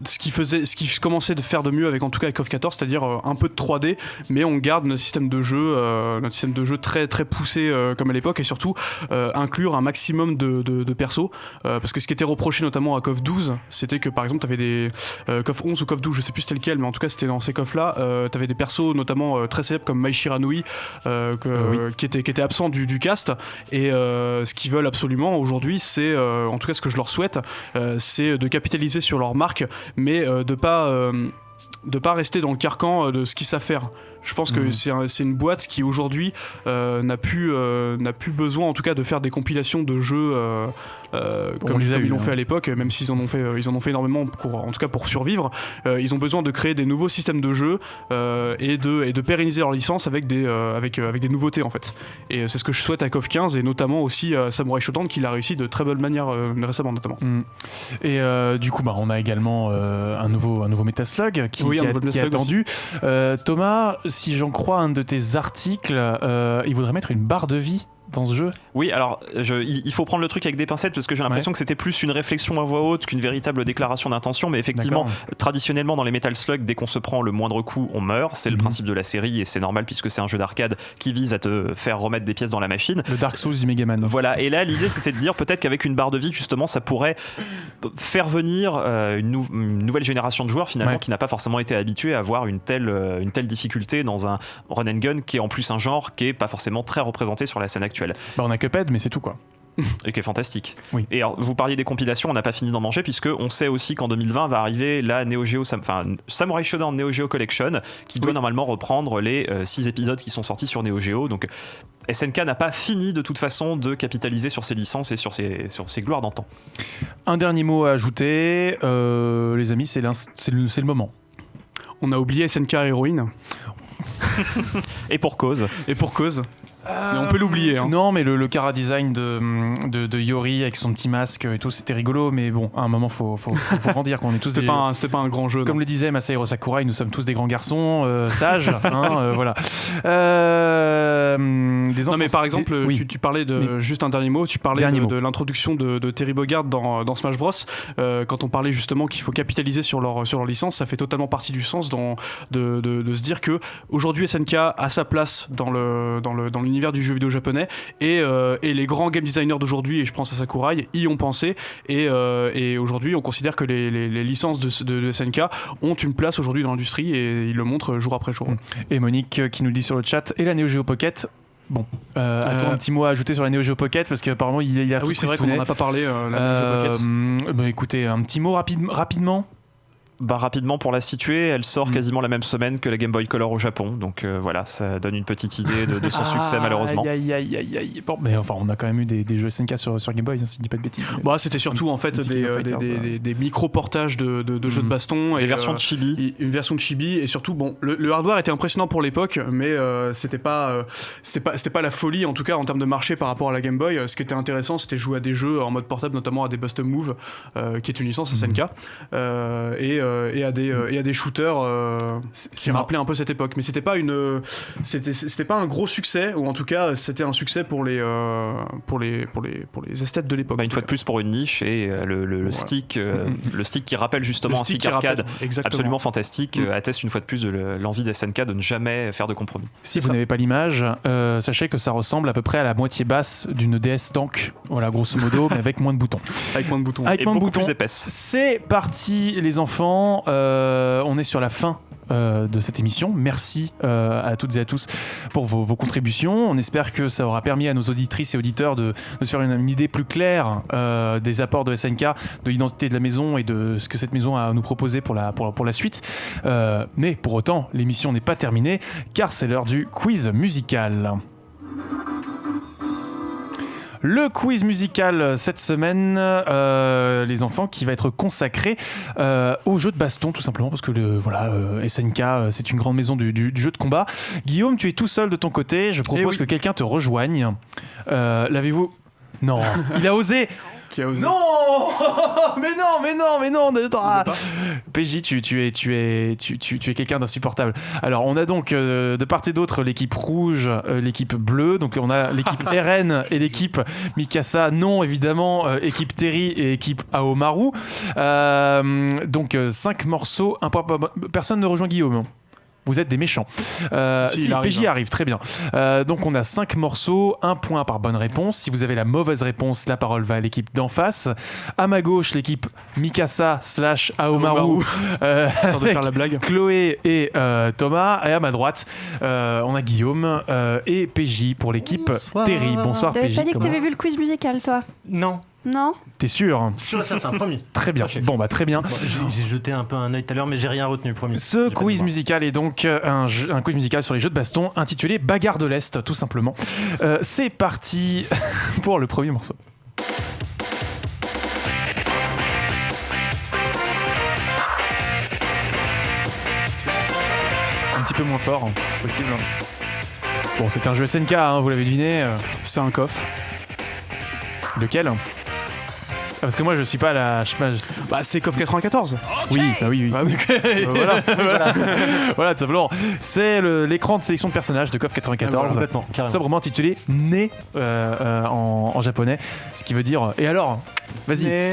ce qui commençait de faire de mieux avec en tout cas avec KOF 14, c'est-à-dire un peu de 3D, mais on garde notre système de jeu très très poussé comme à l'époque, et surtout inclure un maximum de persos, parce que ce qui était reproché notamment à KOF 12, c'était que par exemple t'avais des KOF 11 ou KOF 12, je sais plus c'était lequel, mais en tout cas c'était dans ces KOF là, t'avais des persos notamment très célèbres comme Mai Shiranui qui était absent du cast, et ce qu'ils veulent absolument aujourd'hui, c'est en tout cas ce que je leur souhaite, c'est de capitaliser sur leur marque, mais de pas rester dans le carcan de ce qu'ils savent faire. Je pense que c'est une boîte qui aujourd'hui n'a plus besoin en tout cas de faire des compilations de jeux comme ils l'ont fait à l'époque, même s'ils en ont fait énormément en tout cas pour survivre. Ils ont besoin de créer des nouveaux systèmes de jeux et de pérenniser leur licence avec des nouveautés en fait. Et c'est ce que je souhaite à KOF 15 et notamment aussi à Samurai Shodown qui l'a réussi de très bonne manière récemment notamment. Et du coup on a également un nouveau Metaslug qui est attendu. Thomas, si j'en crois un de tes articles, il voudrait mettre une barre de vie dans ce jeu. Oui, alors il faut prendre le truc avec des pincettes parce que j'ai l'impression que c'était plus une réflexion à voix haute qu'une véritable déclaration d'intention, mais effectivement, traditionnellement dans les Metal Slug, dès qu'on se prend le moindre coup, on meurt. C'est le principe de la série et c'est normal puisque c'est un jeu d'arcade qui vise à te faire remettre des pièces dans la machine. Le Dark Souls du Megaman. Voilà, et là l'idée c'était de dire peut-être qu'avec une barre de vie justement ça pourrait faire venir une nouvelle génération de joueurs finalement qui n'a pas forcément été habituée à avoir une telle difficulté dans un run and gun qui est en plus un genre qui est pas forcément très représenté sur la scène actuelle. On a Cuphead, mais c'est tout quoi. Et qui est fantastique. Oui. Et alors, vous parliez des compilations, on n'a pas fini d'en manger puisque on sait aussi qu'en 2020 va arriver la Samurai Shodown Neo Geo Collection qui doit normalement reprendre les 6 épisodes qui sont sortis sur Neo Geo. Donc SNK n'a pas fini de toute façon de capitaliser sur ses licences et sur ses gloires d'antan. Un dernier mot à ajouter, les amis, c'est le moment. On a oublié SNK Heroine. Et pour cause. Mais on peut l'oublier. Non, mais le chara design de Yori avec son petit masque et tout, c'était rigolo. Mais bon, à un moment, faut en dire qu'on est tous c'était pas un grand jeu. Comme le disait Masahiro Sakurai, nous sommes tous des grands garçons sages. Voilà. Non, mais par exemple, tu parlais juste un dernier mot. Tu parlais de l'introduction de Terry Bogard dans Smash Bros. Quand on parlait justement qu'il faut capitaliser sur leur licence, ça fait totalement partie du sens de se dire que aujourd'hui SNK a sa place dans l'univers du jeu vidéo japonais et les grands game designers d'aujourd'hui, et je pense à Sakurai, y ont pensé, et aujourd'hui on considère que les licences de SNK ont une place aujourd'hui dans l'industrie et ils le montrent jour après jour. Et Monique qui nous dit sur le chat, et la Neo Geo Pocket. Bon, attends, un petit mot à ajouter sur la Neo Geo Pocket parce qu'apparemment il a oui, c'est vrai qu'on n'en a pas parlé. La Neo Geo Pocket. Écoutez, un petit mot rapidement. Rapidement pour la situer, elle sort quasiment la même semaine que la Game Boy Color au Japon, donc voilà, ça donne une petite idée de son succès malheureusement. Aïe. Bon, mais enfin, on a quand même eu des jeux SNK sur Game Boy, si je dis pas de bêtises. Bah, c'était surtout en fait des micro-portages de jeux de baston. Des versions de chibi. Une version de chibi, et surtout, bon, le hardware était impressionnant pour l'époque, mais c'était pas la folie, en tout cas en termes de marché par rapport à la Game Boy. Ce qui était intéressant, c'était jouer à des jeux en mode portable, notamment à des Bust Move, qui est une licence SNK, et à des shooters qui rappelaient un peu cette époque. Mais c'était pas un gros succès, ou en tout cas c'était un succès pour les esthètes de l'époque. Une fois de plus pour une niche, et le stick qui rappelle justement un stick arcade absolument fantastique, atteste une fois de plus de l'envie des SNK de ne jamais faire de compromis. Si vous n'avez pas l'image, sachez que ça ressemble à peu près à la moitié basse d'une DS Tank, voilà, grosso modo, mais avec moins de boutons. Avec moins de boutons. Et beaucoup plus épaisse. C'est parti les enfants, on est sur la fin de cette émission. Merci à toutes et à tous pour vos contributions. On espère que ça aura permis à nos auditrices et auditeurs de se faire une idée plus claire des apports de SNK, de l'identité de la maison et de ce que cette maison a à nous proposer pour la suite. Mais pour autant, l'émission n'est pas terminée, car c'est l'heure du quiz musical. Le quiz musical cette semaine, les enfants, qui va être consacré au jeu de baston, tout simplement, parce que SNK, c'est une grande maison du jeu de combat. Guillaume, tu es tout seul de ton côté. Je propose que quelqu'un te rejoigne. L'avez-vous ? Non, il a osé. Qui a osé. Non. mais non. Attends, PJ, tu es quelqu'un d'insupportable. Alors, on a donc de part et d'autre l'équipe rouge, l'équipe bleue. Donc, on a l'équipe RN et l'équipe Mikasa. Non, évidemment, équipe Terry et équipe Aomaru. Donc, 5 morceaux. Personne ne rejoint Guillaume. Vous êtes des méchants. Si, PJ arrive, très bien. Donc on a 5 morceaux, 1 point par bonne réponse. Si vous avez la mauvaise réponse, la parole va à l'équipe d'en face. À ma gauche, l'équipe Mikasa / Aomaru. Attends de faire la blague. Chloé et Thomas. Et à ma droite, on a Guillaume et PJ pour l'équipe Terry. Bonsoir T'avais PJ. pas dit que t'avais vu le quiz musical, toi ? Non. Non ? T'es sûr ? Sûr et certain, promis. Très bien. Bon, bah très bien. J'ai jeté un peu un œil tout à l'heure, mais j'ai rien retenu, promis. Ce quiz musical est donc un quiz musical sur les jeux de baston intitulé Bagarre de l'Est, tout simplement. C'est parti pour le premier morceau. Un petit peu moins fort, c'est possible. Bon, c'est un jeu SNK, vous l'avez deviné. C'est un coff. Lequel ? Parce que moi je suis pas la. C'est KOF 94. Oui, bah oui. Voilà, tout simplement. C'est l'écran de sélection de personnages de KOF 94. Complètement, carrément. Sobrement intitulé Né en japonais. Ce qui veut dire. Et alors ? Vas-y.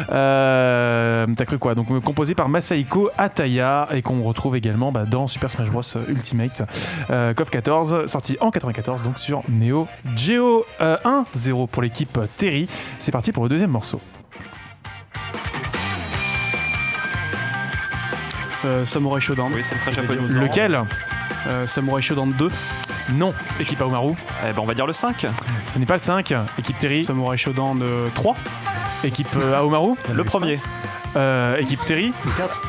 T'as cru quoi ? Donc composé par Masahiko Ataya et qu'on retrouve également dans Super Smash Bros Ultimate. KOF 14, sorti en 94, donc sur Neo Geo. 1-0 pour l'équipe Terry. C'est parti pour le deuxième morceau. Samurai Shodown. Oui, c'est très japonais. Lequel ? Samurai Shodown 2. Non, équipe Aomaru. On va dire le 5. Ce n'est pas le 5. Équipe Terry. Samurai Shodown 3. Équipe Aomaru. Le premier. Équipe Terry. Le 4.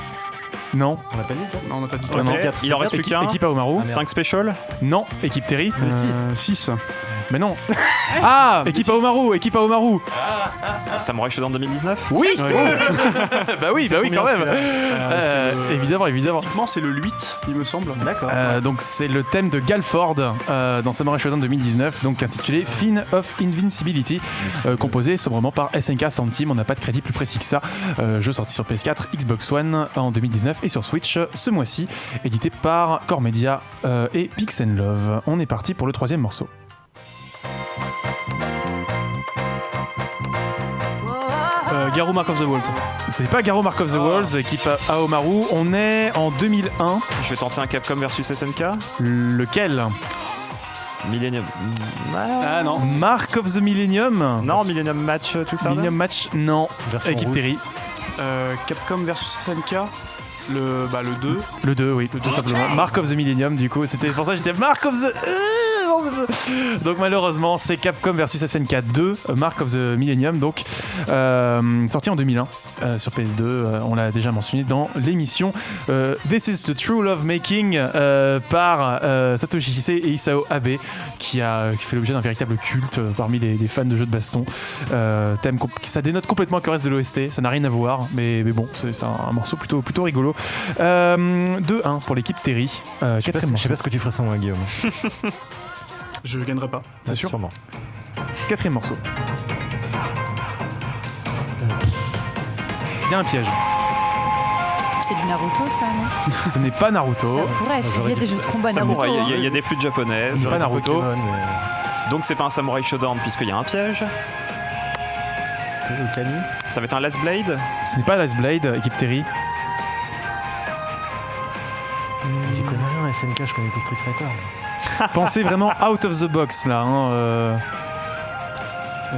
Non. On l'a pas dit, toi ? Non, on n'a pas dit. Non. Il en reste plus qu'un. Équipe Aomaru. 5 special. Non. Équipe Terry. Le 6. Mais non. Équipe Aomaru. Samurai Shodown 2019. Oui. Ouais. bah oui, quand même. Évidemment. Techniquement, c'est le 8, il me semble. D'accord. Donc c'est le thème de Galford dans Samurai Shodown 2019, donc intitulé Fin of Invincibility, composé sobrement par SNK Sound Team. On n'a pas de crédit plus précis que ça. Jeu sorti sur PS4, Xbox One en 2019 et sur Switch ce mois-ci, édité par Core Media et Pix & Love. On est parti pour le troisième morceau. Garou Mark of the Walls. C'est pas Garou Mark of the Walls, équipe Aomaru. On est en 2001. Je vais tenter un Capcom versus SNK. Lequel ? Millennium. Ah non. Mark of the Millennium. Non, Millennium Match tout ça. Millennium Match, non. Version Équipe rouge. Terry. Capcom versus SNK. Le 2. Le 2, oui, tout simplement. Mark of the Millennium, du coup. C'était pour ça que j'étais Mark of the... Donc malheureusement, c'est Capcom versus SNK 2, Mark of the Millennium, donc sorti en 2001 sur PS2. On l'a déjà mentionné dans l'émission. This is the True Love Making par Satoshi Kise et Isao Abe, qui fait l'objet d'un véritable culte parmi les fans de jeux de baston. Ça dénote complètement avec le reste de l'OST, ça n'a rien à voir, mais bon, c'est un morceau plutôt rigolo. 2-1 pour l'équipe Terry. Je sais pas ce que tu ferais sans moi, Guillaume. Je gagnerai pas. C'est sûr. Sûrement. Quatrième morceau. Il y a un piège. C'est du Naruto, ça, non? Ce n'est pas Naruto. Ça pourrait, il y a des jeux de combat Naruto. Samouraï, hein. il y a des flûtes japonaises. C'est pas Naruto. Pokémon, mais... Donc c'est pas un Samurai Shodown puisqu'il y a un piège. Okami. Ça va être un Last Blade. Ce n'est pas Last Blade, équipe Terry. J'y connais rien, SNK, je connais que Street Fighter. Pensez vraiment out of the box là.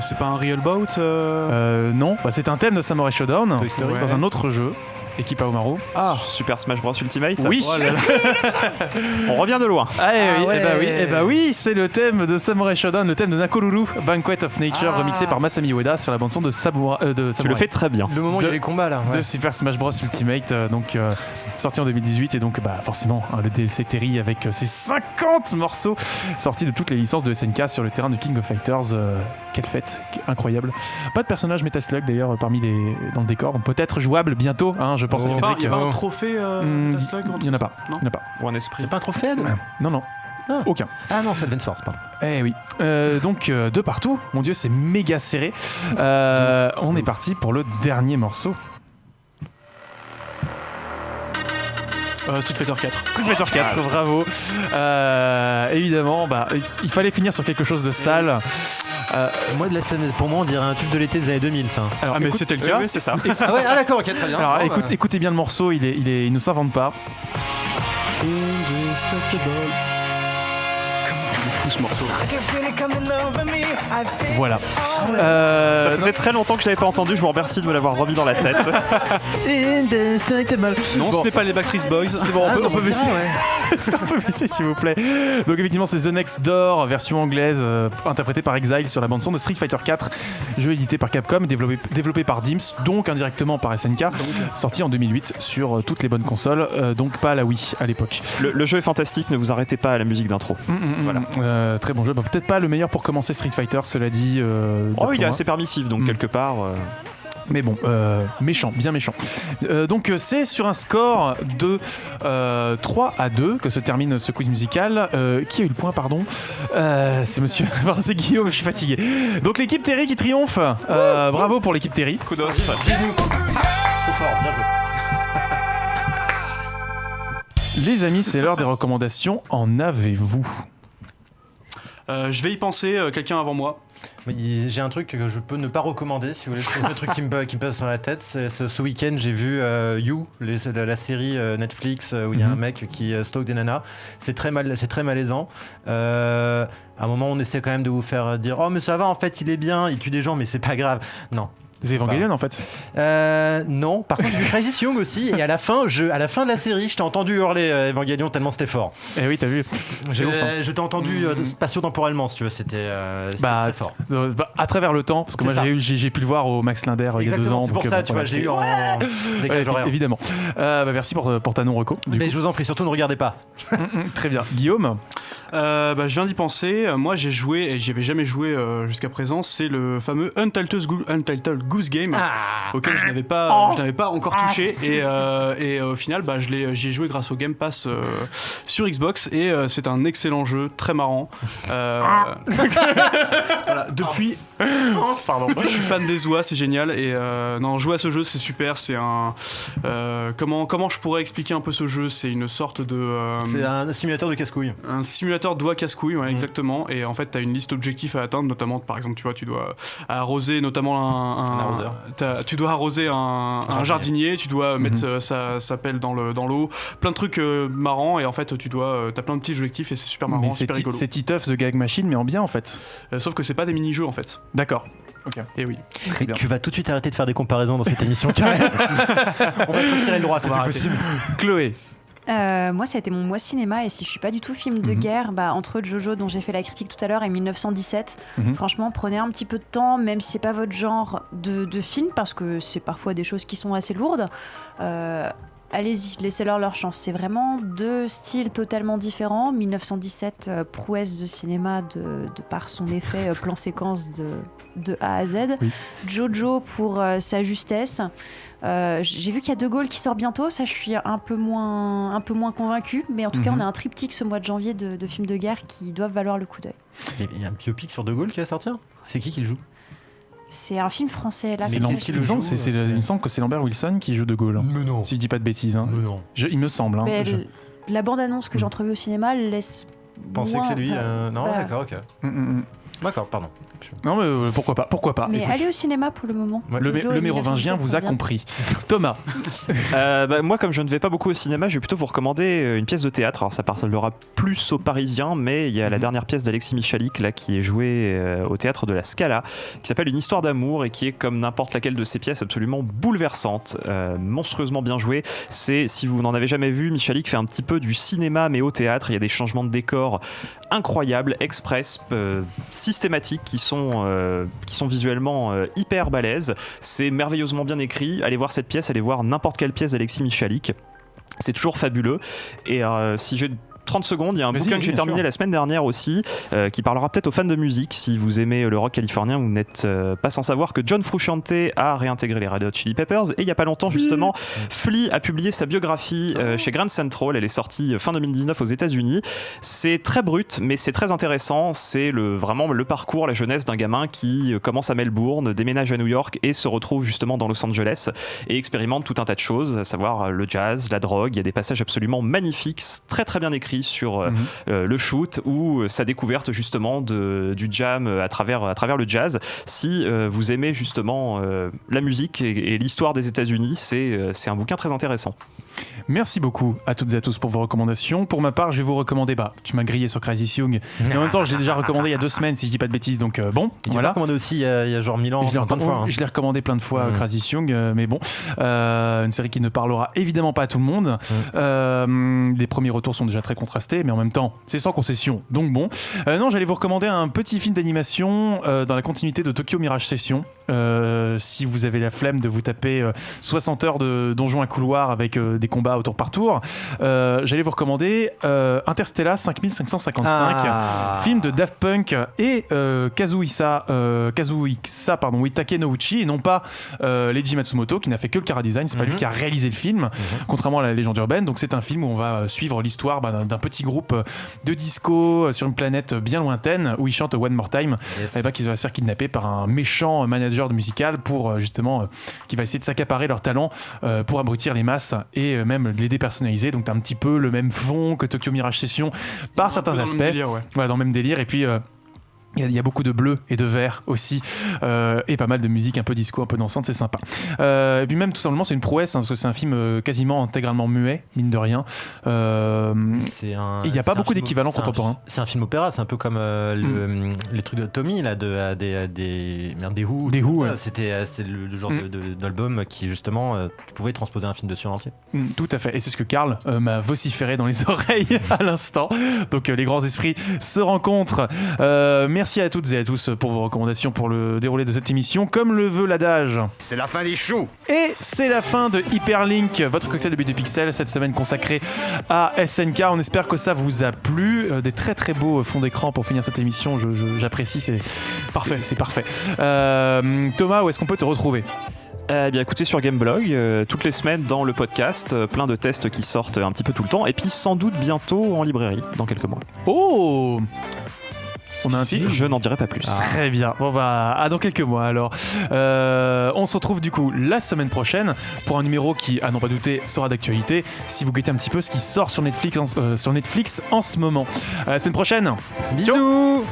C'est pas un Real Bout Non, c'est un thème de Samurai Shodown Toy Story. dans un autre jeu. Équipe Aomaru. Super Smash Bros Ultimate. Oui. Oh là là. On revient de loin. Oui, c'est le thème de Samurai Shodown, le thème de Nakoruru, Banquet of Nature, remixé par Masami Ueda sur la bande son de Samurai. Tu le fais très bien. Le moment où il y a les combats là. de Ouais. Super Smash Bros Ultimate, donc sorti en 2018, et donc forcément le DLC Terry avec ses 50 morceaux sortis de toutes les licences de SNK sur le terrain de King of Fighters. Quelle fête, incroyable. Pas de personnage Metaslug d'ailleurs dans le décor, donc peut-être jouable bientôt, je pense à Il y a Cédric. pas un trophée Taslug, Il n'y en a pas. Non. Il n'y en a pas. Ou un esprit. Y'a pas un trophée Ed Non. Ah. Aucun. Ah non, c'est Advance Wars, pardon. Eh oui. Donc de partout. Mon Dieu, c'est méga serré. On est parti pour le dernier morceau. Street Fighter 4. Street Fighter 4, bravo. Évidemment, il fallait finir sur quelque chose de sale. Moi, de la scène, pour moi, on dirait un tube de l'été des années 2000, ça. Alors, Mais c'était le cas. Oui, c'est ça. Ah ouais, d'accord, ok, très bien. Alors, Bon, écoutez bien le morceau, il ne s'invente pas. Fou ce morceau. Voilà. Ça faisait très longtemps que je l'avais pas entendu. Je vous remercie de me l'avoir remis dans la tête. Non, ce n'est pas les Backstreet Boys. C'est bon, on peut dirait, baisser. ouais. On peut baisser, s'il vous plaît. Donc effectivement, c'est The Next Door, version anglaise, interprétée par Exile sur la bande son de Street Fighter 4, jeu édité par Capcom, développé par Dimps, donc indirectement par SNK, sorti en 2008 sur toutes les bonnes consoles, donc pas la Wii à l'époque. Le jeu est fantastique. Ne vous arrêtez pas à la musique d'intro. Voilà. Très bon jeu. Peut-être pas le meilleur pour commencer Street Fighter, cela dit. Il est assez permissif, donc quelque part. Mais bon, méchant, bien méchant. Donc c'est sur un score de 3-2 que se termine ce quiz musical. Qui a eu le point, pardon C'est monsieur... Pardon, c'est Guillaume, je suis fatigué. Donc l'équipe Terry qui triomphe. Bravo pour l'équipe Terry. Kudos. Trop fort, bien joué. Les amis, c'est l'heure des recommandations. En avez-vous? Je vais y penser, quelqu'un avant moi. J'ai un truc que je peux ne pas recommander, si vous voulez. C'est le truc qui me passe dans la tête. C'est ce week-end, j'ai vu You, la série Netflix où il y a un mec qui stalk des nanas. C'est très malaisant. À un moment, on essaie quand même de vous faire dire oh mais ça va, en fait, il est bien, il tue des gens, mais c'est pas grave. Non. C'est Evangelion en fait. Non, par contre j'ai vu Crisis Young aussi et à la fin de la série je t'ai entendu hurler Evangelion tellement c'était fort. Eh oui, t'as vu. Je t'ai entendu spatio-temporellement si tu veux, c'était très fort. À travers le temps, parce que moi j'ai pu le voir au Max Linder il y a 2 ans. C'est pour ça, tu vois, j'ai eu en décalage horaire. Évidemment. Merci pour ta non-reco. Mais je vous en prie, surtout ne regardez pas. Très bien. Guillaume? Je viens d'y penser. Moi, j'ai joué et j'y avais jamais joué jusqu'à présent. C'est le fameux Untitled Goose Game auquel je n'avais pas encore touché. Et au final, j'y ai joué grâce au Game Pass sur Xbox et c'est un excellent jeu, très marrant. Voilà, depuis, je suis fan des oies, c'est génial. Et non, jouer à ce jeu, c'est super. C'est un comment je pourrais expliquer un peu ce jeu? C'est une sorte de c'est un simulateur de casse-couille. Un simulateur doigt casse-couille, ouais, exactement. Et en fait, tu as une liste d'objectifs à atteindre, notamment, par exemple, tu dois arroser notamment un arroseur. Tu dois arroser un jardinier, tu dois mettre sa pelle dans l'eau, plein de trucs marrants. Et en fait, t'as plein de petits objectifs et c'est super marrant, super rigolo. C'est Titeuf The Gag Machine, mais en bien en fait. Sauf que c'est pas des mini-jeux en fait. D'accord. Ok. Et oui. Et tu vas tout de suite arrêter de faire des comparaisons dans cette émission. On va te retirer le droit, c'est pas possible. Chloé. Moi, ça a été mon mois cinéma, et si je suis pas du tout film de guerre, entre Jojo, dont j'ai fait la critique tout à l'heure, et 1917, franchement, prenez un petit peu de temps, même si c'est pas votre genre de film, parce que c'est parfois des choses qui sont assez lourdes. Allez-y, laissez-leur leur chance. C'est vraiment deux styles totalement différents. 1917, prouesse de cinéma de par son effet plan séquence de A à Z. Oui. Jojo pour sa justesse. J'ai vu qu'il y a De Gaulle qui sort bientôt, ça je suis un peu moins convaincue, mais en tout cas on a un triptyque ce mois de janvier de films de guerre qui doivent valoir le coup d'œil. Il y a un biopic sur De Gaulle qui va sortir ? C'est qui le joue ? C'est un film français là. Mais il me semble que c'est Lambert Wilson qui joue De Gaulle. Mais non. Si je dis pas de bêtises. Hein. Mais non. Il me semble. Hein. La bande-annonce que j'ai entrevue au cinéma laisse penser que c'est lui. Non, d'accord, ok. D'accord, pardon. Non, mais pourquoi pas. Mais écoute. allez au cinéma pour le moment. Ouais. Le mérovingien vous a compris. Thomas. Moi, comme je ne vais pas beaucoup au cinéma, je vais plutôt vous recommander une pièce de théâtre. Alors, ça parlera plus aux Parisiens, mais il y a la dernière pièce d'Alexis Michalik là, qui est jouée au théâtre de la Scala, qui s'appelle Une histoire d'amour et qui est, comme n'importe laquelle de ces pièces, absolument bouleversante, monstrueusement bien jouée. Si vous n'en avez jamais vu, Michalik fait un petit peu du cinéma, mais au théâtre. Il y a des changements de décor incroyables, express, systématiques, qui sont visuellement hyper balèzes. C'est merveilleusement bien écrit. Allez voir cette pièce, allez voir n'importe quelle pièce d'Alexis Michalik. C'est toujours fabuleux. Et si j'ai 30 secondes, il y a un bouquin que j'ai terminé la semaine dernière aussi, qui parlera peut-être aux fans de musique. Si vous aimez le rock californien, vous n'êtes pas sans savoir que John Frusciante a réintégré les Red Hot Chili Peppers, et il n'y a pas longtemps justement, Flea a publié sa biographie chez Grand Central. Elle est sortie fin 2019 aux États-Unis. C'est très brut, mais c'est très intéressant. C'est vraiment le parcours, la jeunesse d'un gamin qui commence à Melbourne, déménage à New York et se retrouve justement dans Los Angeles et expérimente tout un tas de choses, à savoir le jazz, la drogue. Il y a des passages absolument magnifiques, très très bien écrits sur le shoot, ou sa découverte justement du jam à travers le jazz. Si vous aimez justement la musique et l'histoire des États-Unis, c'est un bouquin très intéressant. Merci beaucoup à toutes et à tous pour vos recommandations. Pour ma part, je vais vous recommander, tu m'as grillé sur Crisis Young, mais en même temps je l'ai déjà recommandé il y a 2 semaines si je dis pas de bêtises, donc bon, et tu l'as recommandé aussi il y a genre 1000 ans, plein de fois. Je l'ai recommandé plein de fois, Crisis Young, mais bon, une série qui ne parlera évidemment pas à tout le monde. Les premiers retours sont déjà très contrastés, mais en même temps c'est sans concession, donc bon. Non, j'allais vous recommander un petit film d'animation dans la continuité de Tokyo Mirage Session. Si vous avez la flemme de vous taper 60 heures de donjons à couloir avec des combats au tour par tour, j'allais vous recommander Interstellar 5555, film de Daft Punk et Kazuhisa Takenouchi, et non pas Leiji Matsumoto, qui n'a fait que le chara-design. C'est pas lui qui a réalisé le film, contrairement à la légende urbaine. Donc c'est un film où on va suivre l'histoire d'un petit groupe de disco sur une planète bien lointaine où ils chantent One More Time, qui va se faire kidnapper par un méchant manager de musical pour justement qui va essayer de s'accaparer leur talent pour abrutir les masses et même les dépersonnaliser. Donc t'as un petit peu le même fond que Tokyo Mirage Session par certains aspects, dans le même délire, et puis il y a beaucoup de bleu et de vert aussi, et pas mal de musique un peu disco, un peu dansante, c'est sympa. Et puis même tout simplement c'est une prouesse, parce que c'est un film quasiment intégralement muet, mine de rien. Il n'y a pas beaucoup d'équivalents contemporains. C'est un film opéra, c'est un peu comme les trucs de Tommy là, des Who. Des Who, c'est le genre d'album qui justement tu pouvais transposer un film dessus en entier. Tout à fait, et c'est ce que Karl m'a vociféré dans les oreilles à l'instant. Donc les grands esprits se rencontrent. Merci à toutes et à tous pour vos recommandations pour le déroulé de cette émission. Comme le veut l'adage, c'est la fin des shows. Et c'est la fin de Hyperlink, votre cocktail de BD Pixel, cette semaine consacrée à SNK. On espère que ça vous a plu. Des très très beaux fonds d'écran pour finir cette émission. J'apprécie, c'est parfait. Thomas, où est-ce qu'on peut te retrouver ? Bien écoutez, sur Gameblog, toutes les semaines dans le podcast, plein de tests qui sortent un petit peu tout le temps, et puis sans doute bientôt en librairie dans quelques mois. Oh, on a un titre ? Je n'en dirai pas plus. Très bien. Bon dans quelques mois alors. On se retrouve du coup la semaine prochaine pour un numéro qui, à n'en pas douter, sera d'actualité si vous guettez un petit peu ce qui sort sur Netflix en ce moment. À la semaine prochaine. Bisous.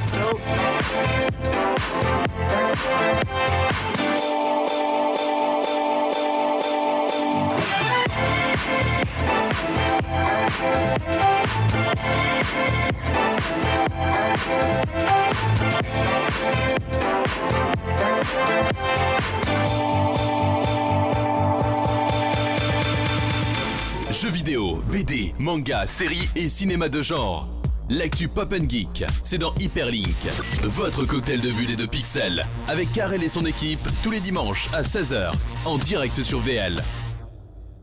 Ciao. Jeux vidéo, BD, manga, séries et cinéma de genre. L'actu Pop & Geek, c'est dans Hyperlink, votre cocktail de bulles et de pixels, avec Karel et son équipe, tous les dimanches à 16h, en direct sur VL.